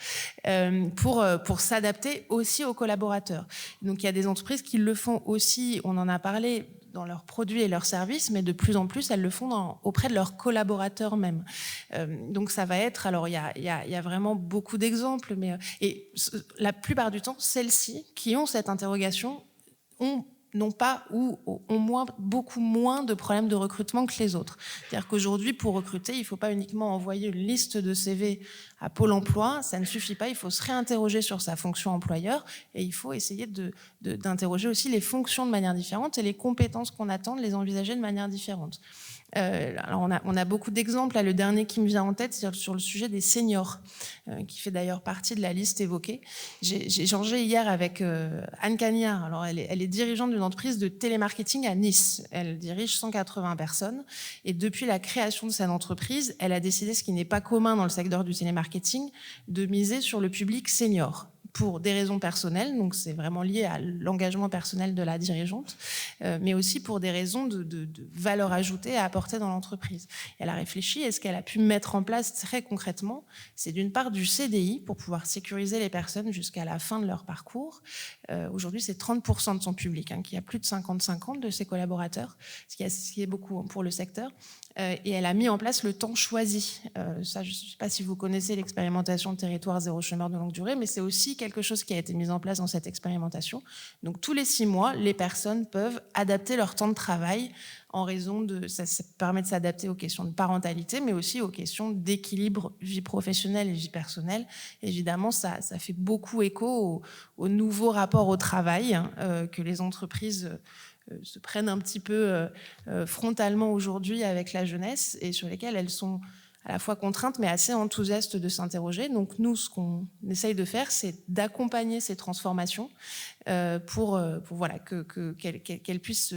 pour s'adapter aussi aux collaborateurs. Donc il y a des entreprises qui le font aussi, on en a parlé, dans leurs produits et leurs services, mais de plus en plus, elles le font auprès de leurs collaborateurs même. Donc ça va être, alors il y a vraiment beaucoup d'exemples, mais et la plupart du temps, celles-ci qui ont cette interrogation n'ont pas ou ont beaucoup moins de problèmes de recrutement que les autres. C'est-à-dire qu'aujourd'hui, pour recruter, il ne faut pas uniquement envoyer une liste de CV à Pôle emploi, ça ne suffit pas, il faut se réinterroger sur sa fonction employeur, et il faut essayer d'interroger aussi les fonctions de manière différente et les compétences qu'on attend, de les envisager de manière différente. Alors on a beaucoup d'exemples. Là, le dernier qui me vient en tête, c'est sur le sujet des seniors, qui fait d'ailleurs partie de la liste évoquée. J'ai échangé hier avec Anne Cagnard. Alors elle est dirigeante d'une entreprise de télémarketing à Nice. Elle dirige 180 personnes. Et depuis la création de cette entreprise, elle a décidé, ce qui n'est pas commun dans le secteur du télémarketing, de miser sur le public senior. Pour des raisons personnelles, donc c'est vraiment lié à l'engagement personnel de la dirigeante, mais aussi pour des raisons de valeur ajoutée à apporter dans l'entreprise. Elle a réfléchi, et ce qu'elle a pu mettre en place très concrètement, c'est d'une part du CDI pour pouvoir sécuriser les personnes jusqu'à la fin de leur parcours. Aujourd'hui, c'est 30% de son public qui a plus de 55 ans de ses collaborateurs, ce qui est beaucoup pour le secteur. Et elle a mis en place le temps choisi. Ça, je ne sais pas si vous connaissez l'expérimentation Territoire zéro chômeur de longue durée, mais c'est aussi quelque chose qui a été mis en place dans cette expérimentation. Donc tous les 6 mois, les personnes peuvent adapter leur temps de travail en raison de... Ça permet de s'adapter aux questions de parentalité, mais aussi aux questions d'équilibre vie professionnelle et vie personnelle. Évidemment, ça fait beaucoup écho au nouveau rapport au travail que les entreprises se prennent un petit peu frontalement aujourd'hui avec la jeunesse, et sur lesquelles elles sont à la fois contraintes mais assez enthousiastes de s'interroger. Donc nous, ce qu'on essaye de faire, c'est d'accompagner ces transformations pour voilà, qu'elles puissent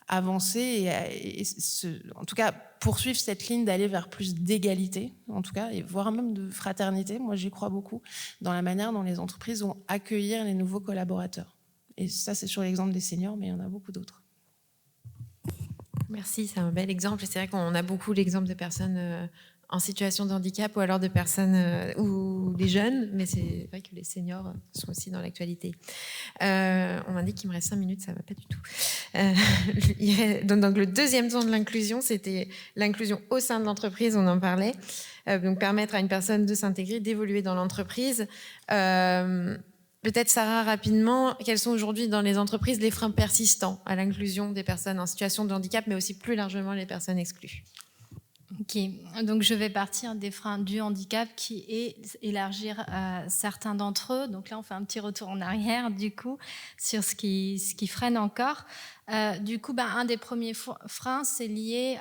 avancer et en tout cas poursuivre cette ligne d'aller vers plus d'égalité, en tout cas, et voire même de fraternité. Moi, j'y crois beaucoup dans la manière dont les entreprises vont accueillir les nouveaux collaborateurs. Et ça, c'est sur l'exemple des seniors, mais il y en a beaucoup d'autres. Merci, c'est un bel exemple. Et c'est vrai qu'on a beaucoup l'exemple de personnes en situation de handicap ou alors de personnes ou des jeunes, mais c'est vrai que les seniors sont aussi dans l'actualité. On m'a dit qu'il me reste 5 minutes, ça ne va pas du tout. Donc le deuxième temps de l'inclusion, c'était l'inclusion au sein de l'entreprise, on en parlait. Donc permettre à une personne de s'intégrer, d'évoluer dans l'entreprise. Peut-être Sarah, rapidement, quels sont aujourd'hui dans les entreprises les freins persistants à l'inclusion des personnes en situation de handicap, mais aussi plus largement les personnes exclues? Ok, donc je vais partir des freins du handicap qui est élargir certains d'entre eux. Donc là, on fait un petit retour en arrière, du coup, sur ce qui freine encore. Du coup, un des premiers freins, c'est lié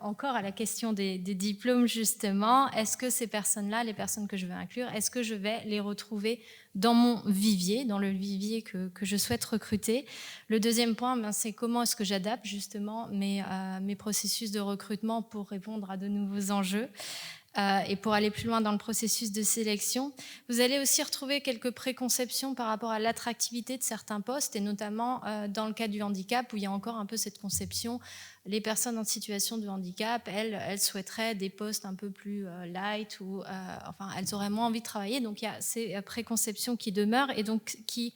encore à la question des diplômes, justement. Est-ce que ces personnes-là, les personnes que je veux inclure, est-ce que je vais les retrouver dans mon vivier, dans le vivier que je souhaite recruter? Le deuxième point, c'est comment est-ce que j'adapte justement mes processus de recrutement pour répondre à de nouveaux enjeux et pour aller plus loin dans le processus de sélection. Vous allez aussi retrouver quelques préconceptions par rapport à l'attractivité de certains postes, et notamment dans le cas du handicap, où il y a encore un peu cette conception. Les personnes en situation de handicap, elles souhaiteraient des postes un peu plus light, ou elles auraient moins envie de travailler. Donc il y a ces préconceptions qui demeurent et donc qui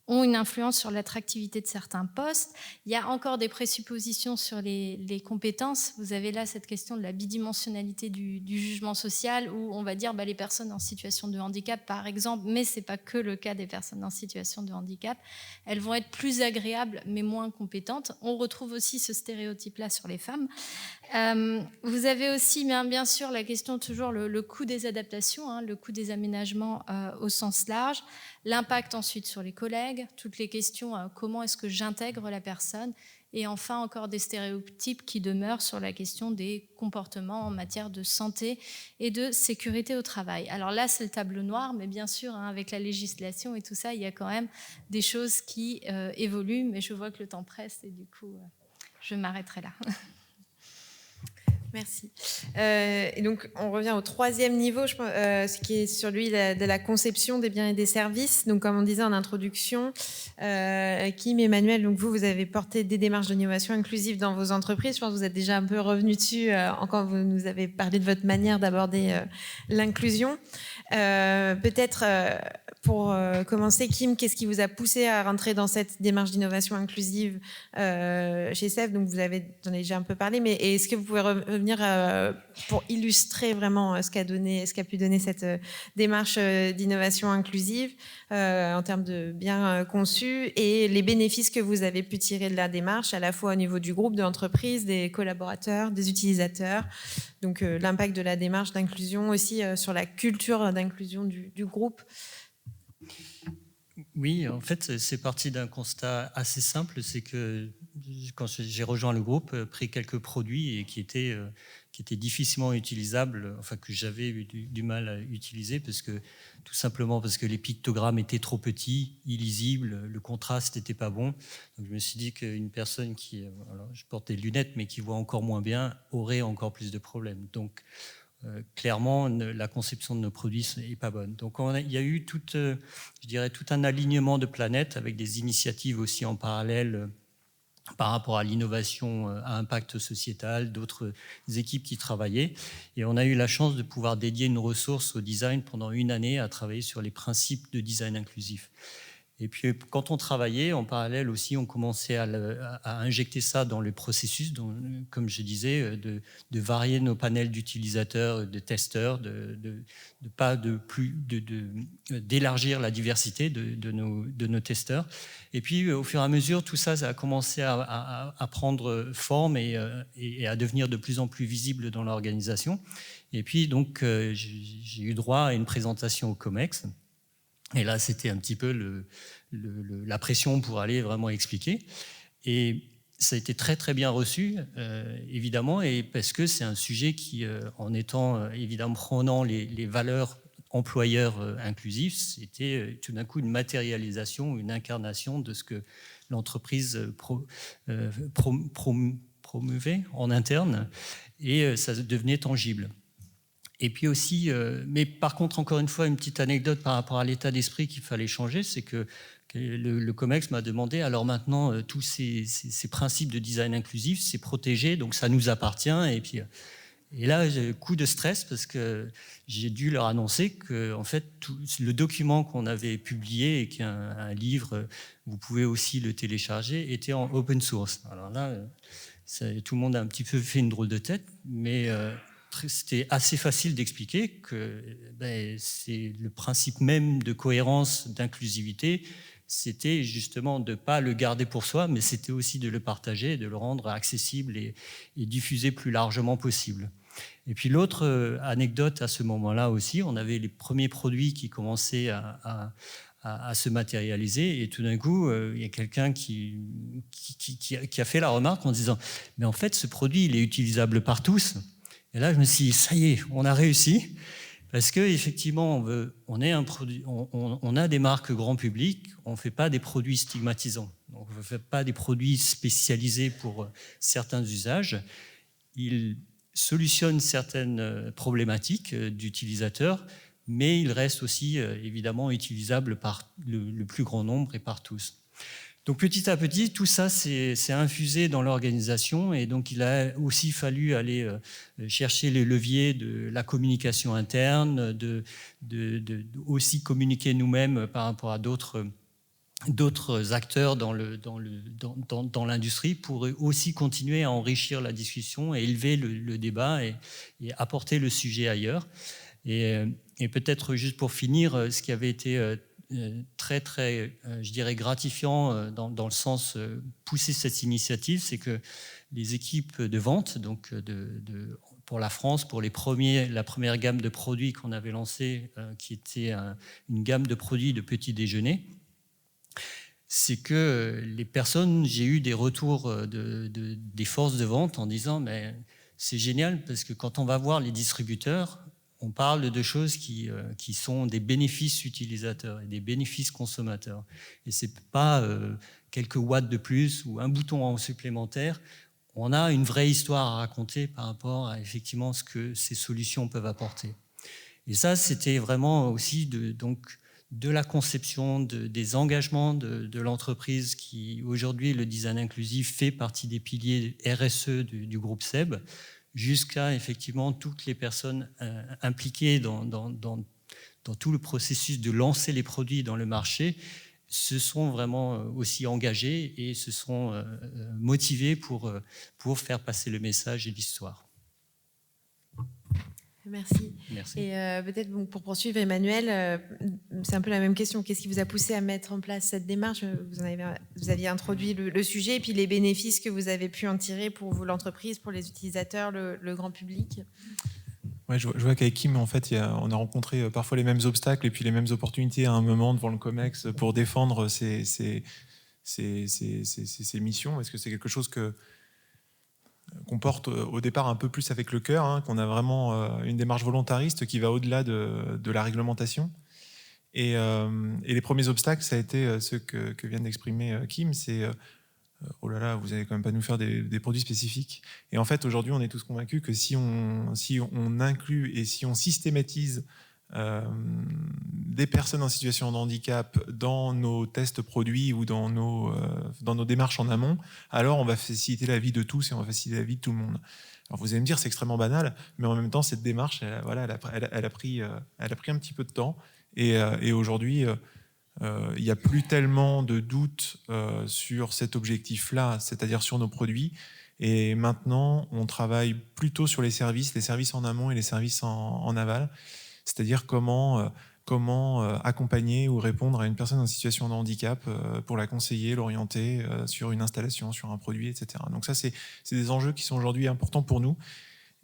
ont une influence sur l'attractivité de certains postes. Il y a encore des présuppositions sur les compétences. Vous avez là cette question de la bidimensionnalité du jugement social, où on va dire les personnes en situation de handicap, par exemple, mais ce n'est pas que le cas des personnes en situation de handicap, elles vont être plus agréables mais moins compétentes. On retrouve aussi ce stéréotype-là sur les femmes. Vous avez aussi, bien sûr, la question toujours le coût des adaptations, le coût des aménagements au sens large, l'impact ensuite sur les collègues, toutes les questions comment est-ce que j'intègre la personne, et enfin encore des stéréotypes qui demeurent sur la question des comportements en matière de santé et de sécurité au travail. Alors là, c'est le tableau noir, mais bien sûr, avec la législation et tout ça, il y a quand même des choses qui évoluent, mais je vois que le temps presse et du coup, je m'arrêterai là. Merci. Et donc, on revient au troisième niveau, ce qui est celui de la conception des biens et des services. Donc, comme on disait en introduction, Kim, Emmanuel, donc vous avez porté des démarches d'innovation inclusive dans vos entreprises. Je pense que vous êtes déjà un peu revenu dessus quand vous nous avez parlé de votre manière d'aborder l'inclusion. Peut-être pour commencer, Kim, qu'est-ce qui vous a poussé à rentrer dans cette démarche d'innovation inclusive chez SEF? Donc, vous en avez déjà un peu parlé, mais est-ce que vous pouvez revenir pour illustrer vraiment ce qu'a pu donner cette démarche d'innovation inclusive en termes de bien conçu et les bénéfices que vous avez pu tirer de la démarche, à la fois au niveau du groupe, de l'entreprise, des collaborateurs, des utilisateurs. Donc, l'impact de la démarche d'inclusion aussi sur la culture d'inclusion du groupe. Oui, en fait, c'est parti d'un constat assez simple, c'est que quand j'ai rejoint le groupe, pris quelques produits et qui étaient difficilement utilisables, enfin que j'avais eu du mal à utiliser, tout simplement parce que les pictogrammes étaient trop petits, illisibles, le contraste n'était pas bon. Donc je me suis dit qu'une personne alors je porte des lunettes, mais qui voit encore moins bien, aurait encore plus de problèmes. Donc clairement, la conception de nos produits n'est pas bonne. Donc il y a eu tout un alignement de planètes avec des initiatives aussi en parallèle par rapport à l'innovation à impact sociétal, d'autres équipes qui travaillaient. Et on a eu la chance de pouvoir dédier une ressource au design pendant 1 année à travailler sur les principes de design inclusif. Et puis, quand on travaillait, en parallèle aussi, on commençait à injecter ça dans le processus, comme je disais, de varier nos panels d'utilisateurs, de testeurs, d'élargir la diversité de nos testeurs. Et puis, au fur et à mesure, tout ça a commencé à prendre forme et à devenir de plus en plus visible dans l'organisation. Et puis, donc, j'ai eu droit à une présentation au COMEX. Et là, c'était un petit peu la pression pour aller vraiment expliquer. Et ça a été très, très bien reçu, évidemment, et parce que c'est un sujet qui, en étant évidemment prônant les valeurs employeurs inclusifs, c'était tout d'un coup une matérialisation, une incarnation de ce que l'entreprise promouvait en interne, et ça devenait tangible. Et puis aussi, mais par contre, encore une fois, une petite anecdote par rapport à l'état d'esprit qu'il fallait changer, c'est que le COMEX m'a demandé, alors maintenant, tous ces principes de design inclusif, c'est protégé, donc ça nous appartient. Et puis, Et là, j'ai coup de stress parce que j'ai dû leur annoncer que, en fait, le document qu'on avait publié et qui est un livre, vous pouvez aussi le télécharger, était en open source. Alors là, tout le monde a un petit peu fait une drôle de tête, mais c'était assez facile d'expliquer que c'est le principe même de cohérence, d'inclusivité. C'était justement de ne pas le garder pour soi, mais c'était aussi de le partager, de le rendre accessible et diffusé plus largement possible. Et puis l'autre anecdote à ce moment-là aussi, on avait les premiers produits qui commençaient à se matérialiser, et tout d'un coup, il y a quelqu'un qui a fait la remarque en disant « Mais en fait, ce produit, il est utilisable par tous ». Et là, je me suis dit « Ça y est, on a réussi ». Parce qu'effectivement, on a des marques grand public, on ne fait pas des produits stigmatisants. Donc, on ne fait pas des produits spécialisés pour certains usages. Ils solutionnent certaines problématiques d'utilisateurs, mais ils restent aussi évidemment utilisables par le plus grand nombre et par tous. Donc petit à petit, tout ça s'est infusé dans l'organisation, et donc il a aussi fallu aller chercher les leviers de la communication interne, aussi communiquer nous-mêmes par rapport à d'autres acteurs dans l'industrie pour aussi continuer à enrichir la discussion et élever le débat et apporter le sujet ailleurs. Et peut-être juste pour finir, ce qui avait été très, je dirais, gratifiant dans le sens pousser cette initiative, c'est que les équipes de vente, donc pour la France, pour la première gamme de produits qu'on avait lancée, qui était une gamme de produits de petit déjeuner, c'est que les personnes, j'ai eu des retours des forces de vente en disant mais c'est génial parce que quand on va voir les distributeurs, on parle de choses qui sont des bénéfices utilisateurs et des bénéfices consommateurs. Et ce n'est pas quelques watts de plus ou un bouton en supplémentaire. On a une vraie histoire à raconter par rapport à effectivement ce que ces solutions peuvent apporter. Et ça, c'était vraiment aussi de la conception, des engagements de l'entreprise qui, aujourd'hui, le design inclusif fait partie des piliers RSE du groupe SEB, jusqu'à effectivement toutes les personnes impliquées dans tout le processus de lancer les produits dans le marché se sont vraiment aussi engagés et se sont motivés pour faire passer le message et l'histoire. Merci. Merci. Et peut-être pour poursuivre, Emmanuel, c'est un peu la même question. Qu'est-ce qui vous a poussé à mettre en place cette démarche ? Vous aviez introduit le sujet et puis les bénéfices que vous avez pu en tirer pour vous, l'entreprise, pour les utilisateurs, le grand public. Ouais, je vois qu'avec Kim, en fait, on a rencontré parfois les mêmes obstacles et puis les mêmes opportunités à un moment devant le COMEX pour défendre ces missions. Est-ce que c'est quelque chose qu'on porte au départ un peu plus avec le cœur, hein, qu'on a vraiment une démarche volontariste qui va au-delà de la réglementation. Et les premiers obstacles, ça a été ceux que vient d'exprimer Kim, c'est oh là là, vous n'allez quand même pas nous faire des produits spécifiques. Et en fait, aujourd'hui, on est tous convaincus que si on inclut et si on systématise des personnes en situation de handicap dans nos tests produits ou dans nos démarches en amont, alors on va faciliter la vie de tous et on va faciliter la vie de tout le monde. Alors vous allez me dire, c'est extrêmement banal, mais en même temps, cette démarche, elle a pris un petit peu de temps. Et aujourd'hui, il n'y a plus tellement de doutes sur cet objectif-là, c'est-à-dire sur nos produits. Et maintenant, on travaille plutôt sur les services en amont et les services en aval. C'est-à-dire comment accompagner ou répondre à une personne en situation de handicap pour la conseiller, l'orienter sur une installation, sur un produit, etc. Donc ça, c'est des enjeux qui sont aujourd'hui importants pour nous.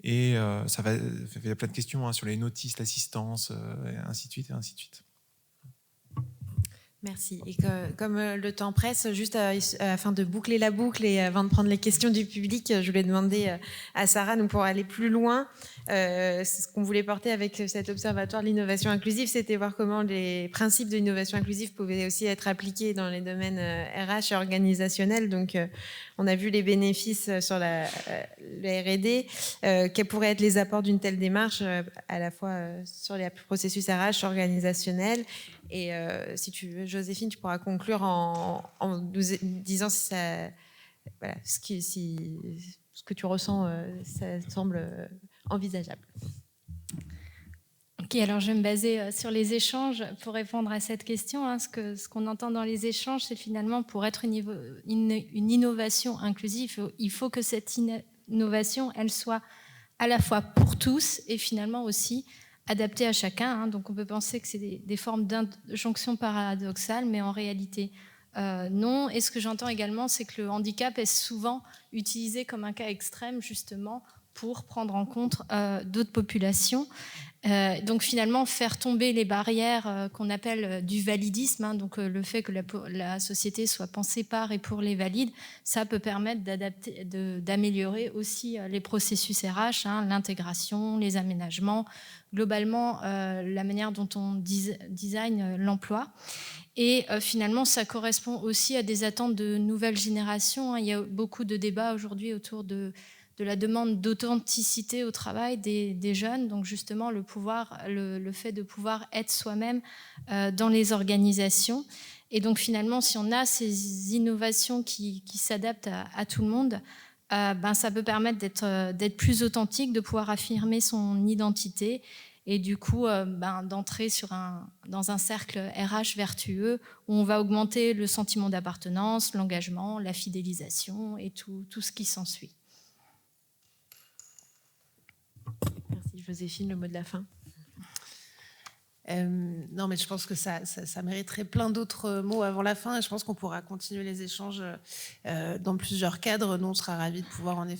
Et il y a plein de questions sur les notices, l'assistance, et ainsi de suite, et ainsi de suite. Merci. Et comme le temps presse, juste afin de boucler la boucle et avant de prendre les questions du public, je voulais demander à Sarah, nous, pour aller plus loin, ce qu'on voulait porter avec cet observatoire de l'innovation inclusive, c'était voir comment les principes de l'innovation inclusive pouvaient aussi être appliqués dans les domaines RH et organisationnels. Donc, on a vu les bénéfices sur le R&D, quels pourraient être les apports d'une telle démarche, à la fois sur les processus RH organisationnels. Et si tu veux, Joséphine, tu pourras conclure en nous disant si ça, voilà, ce que tu ressens, ça semble envisageable. Ok, alors je vais me baser sur les échanges pour répondre à cette question. Ce qu'on entend dans les échanges, c'est finalement pour être une innovation inclusive, il faut que cette innovation, elle soit à la fois pour tous et finalement aussi adaptée à chacun. Donc on peut penser que c'est des formes d'injonction paradoxale, mais en réalité non. Et ce que j'entends également, c'est que le handicap est souvent utilisé comme un cas extrême justement pour prendre en compte d'autres populations. Donc finalement, faire tomber les barrières qu'on appelle du validisme, donc le fait que la société soit pensée par et pour les valides, ça peut permettre d'améliorer aussi les processus RH, l'intégration, les aménagements, globalement la manière dont on design l'emploi. Et finalement, ça correspond aussi à des attentes de nouvelles générations. Il y a beaucoup de débats aujourd'hui autour de la demande d'authenticité au travail des jeunes, donc justement le fait de pouvoir être soi-même dans les organisations. Et donc finalement, si on a ces innovations qui s'adaptent à tout le monde, ça peut permettre d'être plus authentique, de pouvoir affirmer son identité et du coup d'entrer dans un cercle RH vertueux où on va augmenter le sentiment d'appartenance, l'engagement, la fidélisation et tout ce qui s'ensuit. Merci Joséphine, le mot de la fin. Non, mais je pense que ça mériterait plein d'autres mots avant la fin et je pense qu'on pourra continuer les échanges dans plusieurs cadres. Nous, on sera ravis de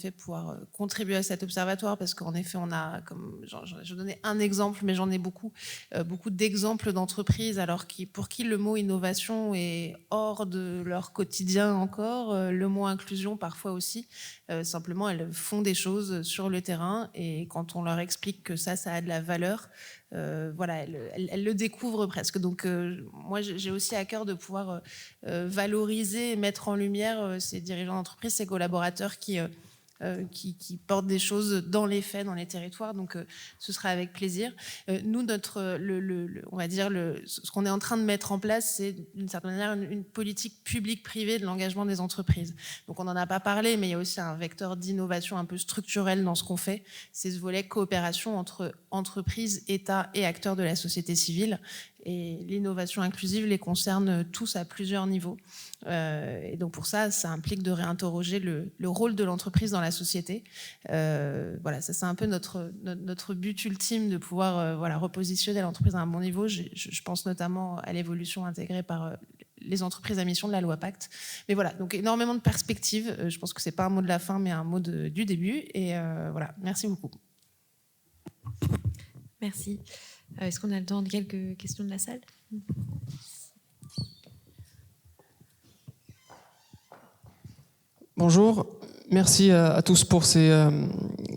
pouvoir contribuer à cet observatoire parce qu'en effet, on a, comme je donnais un exemple, mais j'en ai beaucoup d'exemples d'entreprises pour qui le mot innovation est hors de leur quotidien encore, le mot inclusion parfois aussi. Simplement, elles font des choses sur le terrain et quand on leur explique que ça a de la valeur, elles le découvrent presque. Donc, moi, j'ai aussi à cœur de pouvoir valoriser et mettre en lumière ces dirigeants d'entreprise, ces collaborateurs qui portent des choses dans les faits, dans les territoires. Donc, ce sera avec plaisir. Nous, on va dire ce qu'on est en train de mettre en place, c'est d'une certaine manière une politique publique-privée de l'engagement des entreprises. Donc, on n'en a pas parlé, mais il y a aussi un vecteur d'innovation un peu structurel dans ce qu'on fait. C'est ce volet coopération entre entreprises, États et acteurs de la société civile. Et l'innovation inclusive les concerne tous à plusieurs niveaux. Et donc pour ça implique de réinterroger le rôle de l'entreprise dans la société. Ça c'est un peu notre but ultime de pouvoir repositionner l'entreprise à un bon niveau. Je pense notamment à l'évolution intégrée par les entreprises à mission de la loi Pacte. Mais voilà, donc énormément de perspectives. Je pense que c'est pas un mot de la fin, mais un mot du début. Et merci beaucoup. Merci. Est-ce qu'on a le temps de quelques questions de la salle ? Bonjour, merci à tous pour ces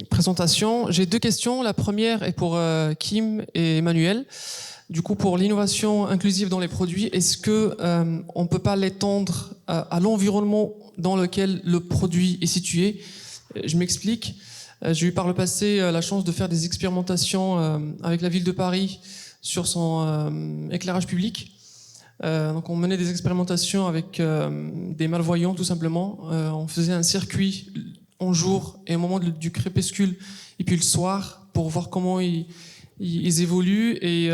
présentations. J'ai deux questions. La première est pour Kim et Emmanuel. Du coup, pour l'innovation inclusive dans les produits, est-ce que on ne peut pas l'étendre à l'environnement dans lequel le produit est situé ? Je m'explique. J'ai eu par le passé la chance de faire des expérimentations avec la ville de Paris sur son éclairage public. Donc on menait des expérimentations avec des malvoyants tout simplement. On faisait un circuit en jour et au moment du crépuscule et puis le soir pour voir comment ils évoluent et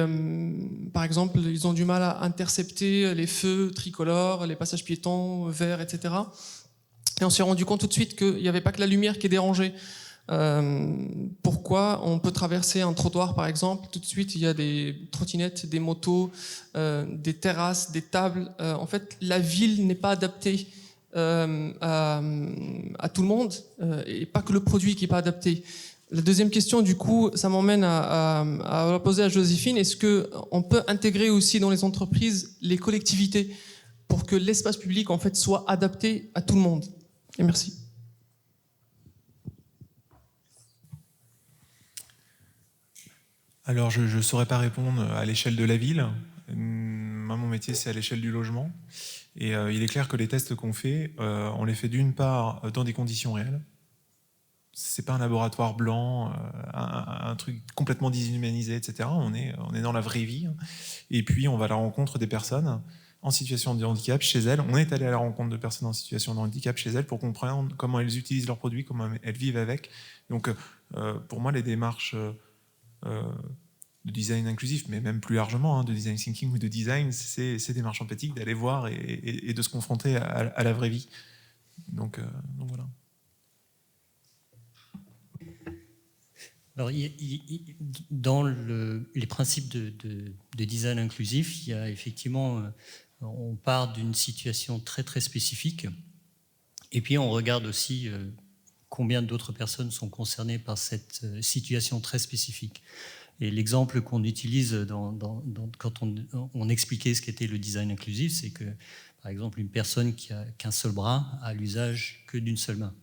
par exemple ils ont du mal à intercepter les feux tricolores, les passages piétons, verts, etc. Et on s'est rendu compte tout de suite qu'il n'y avait pas que la lumière qui dérangeait. Pourquoi on peut traverser un trottoir par exemple, tout de suite il y a des trottinettes, des motos, des terrasses, des tables. En fait, la ville n'est pas adaptée à tout le monde et pas que le produit qui n'est pas adapté. La deuxième question, du coup, ça m'emmène à la poser à Joséphine. Est-ce qu'on peut intégrer aussi dans les entreprises les collectivités pour que l'espace public en fait soit adapté à tout le monde ? Et merci. Alors, je ne saurais pas répondre à l'échelle de la ville. Moi, mon métier, c'est à l'échelle du logement. Et il est clair que les tests qu'on fait, on les fait d'une part dans des conditions réelles. C'est pas un laboratoire blanc, un truc complètement déshumanisé, etc. On est dans la vraie vie. Et puis, on va à la rencontre des personnes en situation de handicap chez elles. On est allé à la rencontre de personnes en situation de handicap chez elles pour comprendre comment elles utilisent leurs produits, comment elles vivent avec. Donc, pour moi, les démarches de design inclusif, mais même plus largement, de design thinking ou de design, c'est des démarches empathiques, d'aller voir et de se confronter à la vraie vie. Donc voilà. Alors, dans les principes de design inclusif, il y a effectivement, on part d'une situation très très spécifique, et puis on regarde aussi combien d'autres personnes sont concernées par cette situation très spécifique. Et l'exemple qu'on utilise quand on expliquait ce qu'était le design inclusif, c'est que, par exemple, une personne qui a qu'un seul bras a l'usage que d'une seule main.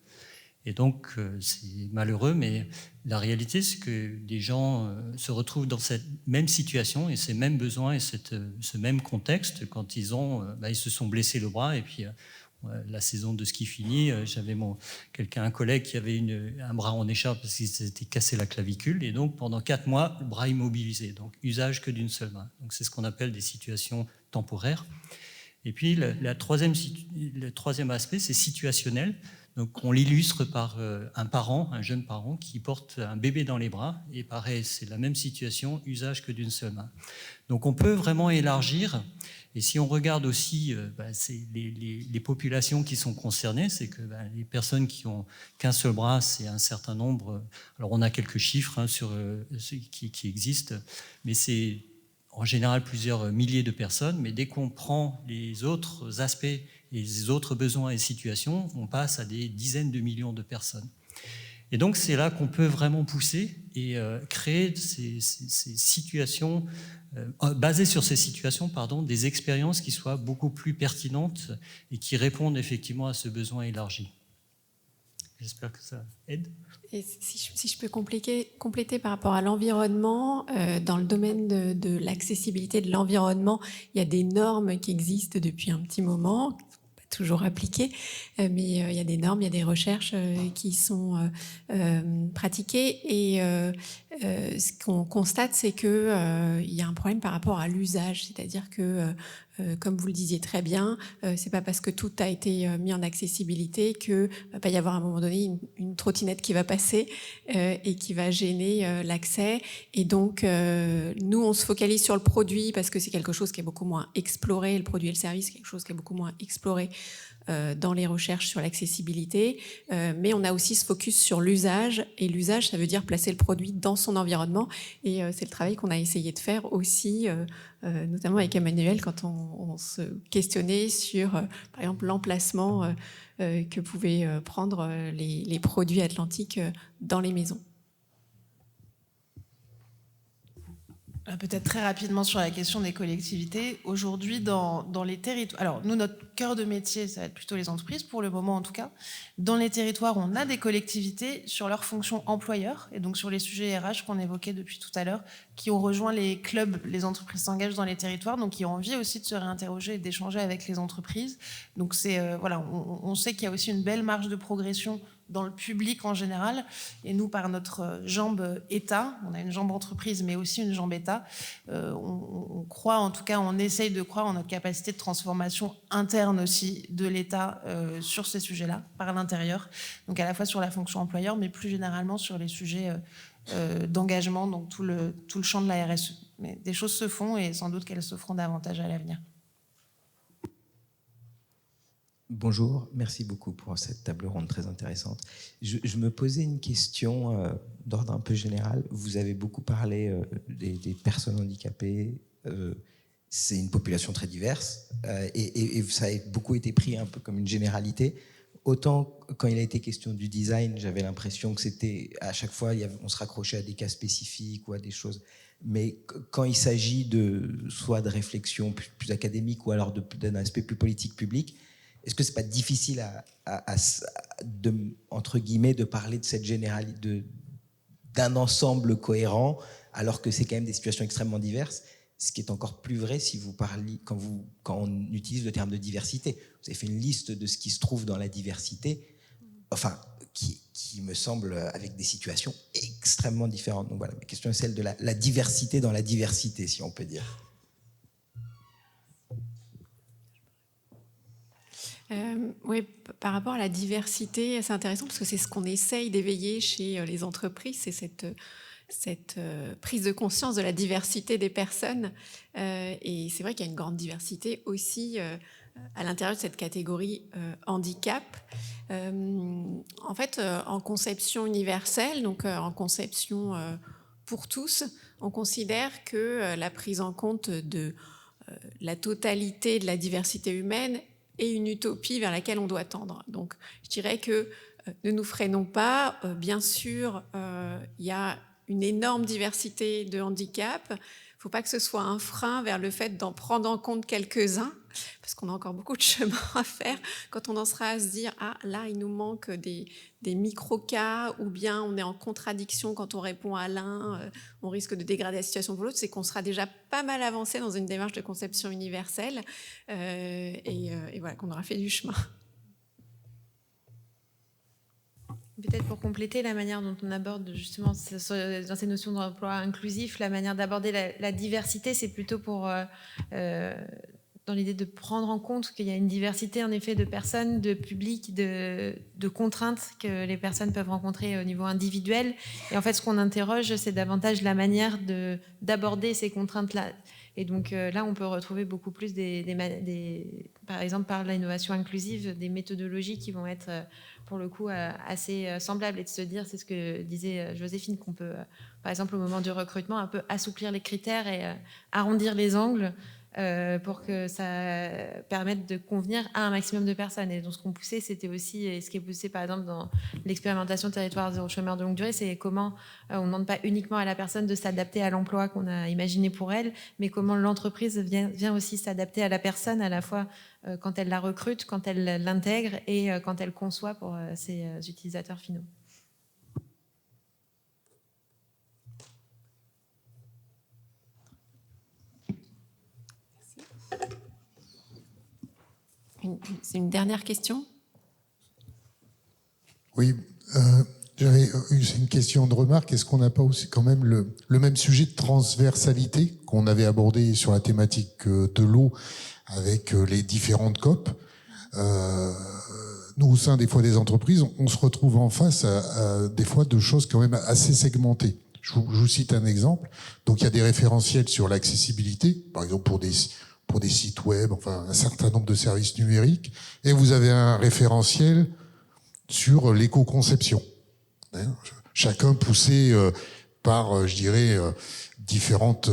Et donc, c'est malheureux, mais la réalité, c'est que des gens se retrouvent dans cette même situation et ces mêmes besoins et ce même contexte quand ils se sont blessés le bras et puis la saison de ski finie, j'avais un collègue qui avait un bras en écharpe parce qu'il s'était cassé la clavicule et donc pendant 4 mois, le bras immobilisé, donc usage que d'une seule main. Donc c'est ce qu'on appelle des situations temporaires. Et puis le troisième aspect, c'est situationnel. Donc on l'illustre par un jeune parent qui porte un bébé dans les bras et pareil, c'est la même situation, usage que d'une seule main. Donc on peut vraiment élargir. Et si on regarde aussi c'est les populations qui sont concernées, c'est que les personnes qui ont qu'un seul bras, c'est un certain nombre. Alors on a quelques chiffres qui existent, mais c'est en général plusieurs milliers de personnes. Mais dès qu'on prend les autres aspects et les autres besoins et situations, on passe à des dizaines de millions de personnes. Et donc c'est là qu'on peut vraiment pousser et créer ces situations, basées sur ces situations, des expériences qui soient beaucoup plus pertinentes et qui répondent effectivement à ce besoin élargi. J'espère que ça aide. Et si je peux compléter par rapport à l'environnement, dans le domaine de l'accessibilité de l'environnement, il y a des normes qui existent depuis un petit moment, pas toujours appliquées, mais il y a des normes, il y a des recherches qui sont pratiquées et ce qu'on constate, c'est que il y a un problème par rapport à l'usage, c'est-à-dire que comme vous le disiez très bien, c'est pas parce que tout a été mis en accessibilité que va pas y avoir à un moment donné une trottinette qui va passer et qui va gêner l'accès. Et donc, nous, on se focalise sur le produit parce que c'est quelque chose qui est beaucoup moins exploré. Le produit et le service, c'est quelque chose qui est beaucoup moins exploré dans les recherches sur l'accessibilité, mais on a aussi ce focus sur l'usage, et l'usage, ça veut dire placer le produit dans son environnement, et c'est le travail qu'on a essayé de faire aussi, notamment avec Emmanuel, quand on se questionnait sur, par exemple, l'emplacement que pouvaient prendre les produits atlantiques dans les maisons. Peut-être très rapidement sur la question des collectivités. Aujourd'hui, dans les territoires... Alors, nous, notre cœur de métier, ça va être plutôt les entreprises, pour le moment en tout cas. Dans les territoires, on a des collectivités sur leur fonction employeur, et donc sur les sujets RH qu'on évoquait depuis tout à l'heure, qui ont rejoint les clubs, les entreprises s'engagent dans les territoires, donc qui ont envie aussi de se réinterroger et d'échanger avec les entreprises. Donc, on sait qu'il y a aussi une belle marge de progression dans le public en général, et nous, par notre jambe État, on a une jambe entreprise, mais aussi une jambe État, on croit, en tout cas, on essaye de croire en notre capacité de transformation interne aussi de l'État sur ces sujets-là, par l'intérieur, donc à la fois sur la fonction employeur, mais plus généralement sur les sujets d'engagement, donc tout le champ de la RSE. Mais des choses se font, et sans doute qu'elles se feront davantage à l'avenir. Bonjour, merci beaucoup pour cette table ronde très intéressante. Je me posais une question d'ordre un peu général. Vous avez beaucoup parlé des personnes handicapées. C'est une population très diverse et ça a beaucoup été pris un peu comme une généralité. Autant quand il a été question du design, j'avais l'impression que c'était à chaque fois, on se raccrochait à des cas spécifiques ou à des choses. Mais quand il s'agit soit de réflexion plus académique ou alors d'un aspect plus politique public, est-ce que c'est pas difficile entre guillemets, de parler de cette généralité, d'un ensemble cohérent, alors que c'est quand même des situations extrêmement diverses, ce qui est encore plus vrai si vous parlez, quand on utilise le terme de diversité. Vous avez fait une liste de ce qui se trouve dans la diversité, enfin, qui me semble avec des situations extrêmement différentes. Donc voilà, ma question est celle de la diversité dans la diversité, si on peut dire. Oui, par rapport à la diversité, c'est intéressant parce que c'est ce qu'on essaye d'éveiller chez les entreprises, c'est cette prise de conscience de la diversité des personnes. Et c'est vrai qu'il y a une grande diversité aussi à l'intérieur de cette catégorie handicap. En fait, en conception universelle, donc en conception pour tous, on considère que la prise en compte de la totalité de la diversité humaine est une utopie vers laquelle on doit tendre. Donc, je dirais que ne nous freinons pas. Bien sûr, il y a une énorme diversité de handicaps. Il ne faut pas que ce soit un frein vers le fait d'en prendre en compte quelques-uns, parce qu'on a encore beaucoup de chemin à faire quand on en sera à se dire « Ah, là, il nous manque des micro-cas » ou bien on est en contradiction quand on répond à l'un, on risque de dégrader la situation pour l'autre. C'est qu'on sera déjà pas mal avancé dans une démarche de conception universelle et voilà, qu'on aura fait du chemin. Peut-être pour compléter la manière dont on aborde justement dans ces notions d'emploi inclusif, la manière d'aborder la diversité, c'est plutôt pour, dans l'idée de prendre en compte qu'il y a une diversité en effet de personnes, de publics, de contraintes que les personnes peuvent rencontrer au niveau individuel. Et en fait, ce qu'on interroge, c'est davantage la manière d'aborder ces contraintes-là. Et donc là, on peut retrouver beaucoup plus par exemple, par l'innovation inclusive, des méthodologies qui vont être, pour le coup, assez semblables. Et de se dire, c'est ce que disait Joséphine, qu'on peut, par exemple, au moment du recrutement, un peu assouplir les critères et arrondir les angles pour que ça permette de convenir à un maximum de personnes. Et donc, ce qu'on poussait, c'était aussi, et ce qui est poussé, par exemple, dans l'expérimentation territoire zéro chômeur de longue durée, c'est comment on ne demande pas uniquement à la personne de s'adapter à l'emploi qu'on a imaginé pour elle, mais comment l'entreprise vient aussi s'adapter à la personne, à la fois quand elle la recrute, quand elle l'intègre et quand elle conçoit pour ses utilisateurs finaux. C'est une dernière question? Oui, c'est une question de remarque. Est-ce qu'on n'a pas aussi quand même le même sujet de transversalité qu'on avait abordé sur la thématique de l'eau avec les différentes COP? Nous, au sein des fois des entreprises, on se retrouve en face à des fois de choses quand même assez segmentées. Je vous cite un exemple. Donc, il y a des référentiels sur l'accessibilité, par exemple pour des sites web, enfin un certain nombre de services numériques, et vous avez un référentiel sur l'éco-conception. Chacun poussé par, je dirais, différentes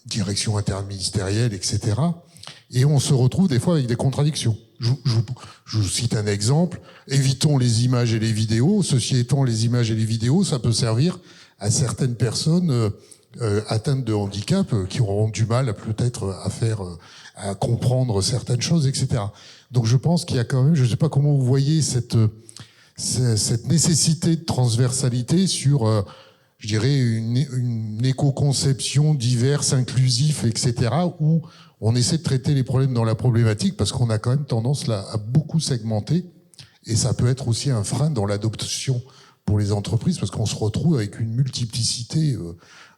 directions interministérielles, etc. Et on se retrouve des fois avec des contradictions. Je vous cite un exemple. Évitons les images et les vidéos. Ceci étant, les images et les vidéos, ça peut servir à certaines personnes atteintes de handicap qui auront du mal peut-être à comprendre certaines choses, etc. Donc je pense qu'il y a quand même, je ne sais pas comment vous voyez cette nécessité de transversalité sur, je dirais, une éco-conception diverse, inclusive, etc., où on essaie de traiter les problèmes dans la problématique parce qu'on a quand même tendance là à beaucoup segmenter, et ça peut être aussi un frein dans l'adoption pour les entreprises parce qu'on se retrouve avec une multiplicité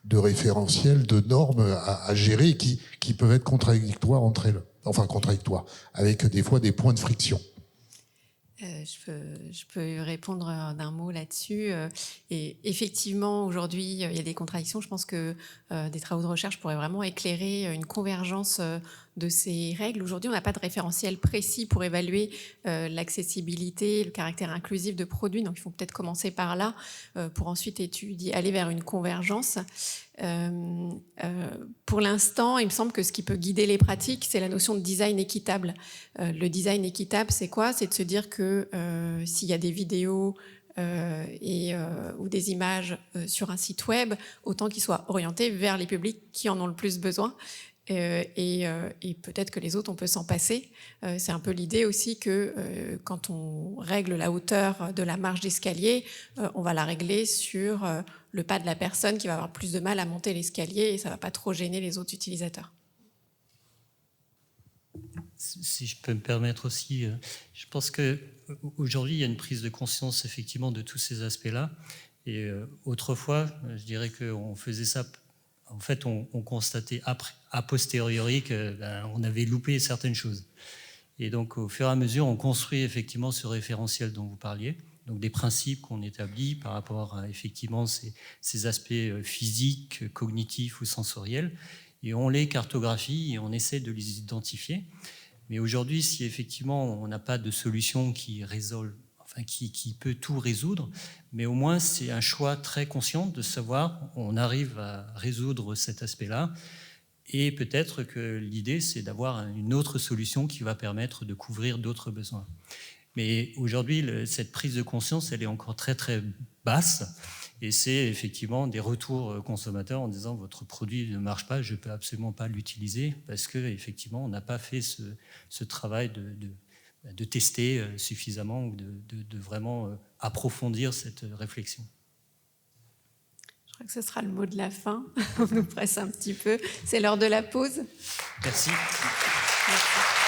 de référentiels, de normes à gérer qui peuvent être contradictoires entre elles. Enfin, contradictoires, avec des fois des points de friction. Je peux répondre d'un mot là-dessus. Et effectivement, aujourd'hui, il y a des contradictions. Je pense que des travaux de recherche pourraient vraiment éclairer une convergence de ces règles. Aujourd'hui, on n'a pas de référentiel précis pour évaluer l'accessibilité, le caractère inclusif de produits. Donc, il faut peut-être commencer par là pour ensuite aller vers une convergence. Pour l'instant, il me semble que ce qui peut guider les pratiques, c'est la notion de design équitable. Le design équitable, c'est quoi? C'est de se dire que s'il y a des vidéos ou des images sur un site web, autant qu'ils soient orientés vers les publics qui en ont le plus besoin. Et peut-être que les autres, on peut s'en passer. C'est un peu l'idée aussi que quand on règle la hauteur de la marche d'escalier, on va la régler sur le pas de la personne qui va avoir plus de mal à monter l'escalier et ça ne va pas trop gêner les autres utilisateurs. Si je peux me permettre aussi, je pense qu'aujourd'hui, il y a une prise de conscience effectivement de tous ces aspects-là. Et autrefois, je dirais qu'on faisait ça. En fait, on constatait a posteriori qu'on avait loupé certaines choses. Et donc, au fur et à mesure, on construit effectivement ce référentiel dont vous parliez. Donc, des principes qu'on établit par rapport à effectivement ces aspects physiques, cognitifs ou sensoriels. Et on les cartographie et on essaie de les identifier. Mais aujourd'hui, si effectivement on n'a pas de solution qui résolve, enfin qui peut tout résoudre, mais au moins c'est un choix très conscient de savoir on arrive à résoudre cet aspect-là. Et peut-être que l'idée, c'est d'avoir une autre solution qui va permettre de couvrir d'autres besoins. Mais aujourd'hui, cette prise de conscience, elle est encore très, très basse. Et c'est effectivement des retours consommateurs en disant « votre produit ne marche pas, je ne peux absolument pas l'utiliser » parce qu'effectivement, on n'a pas fait ce travail de tester suffisamment ou de vraiment approfondir cette réflexion. Je crois que ce sera le mot de la fin. On nous presse un petit peu. C'est l'heure de la pause. Merci. Merci.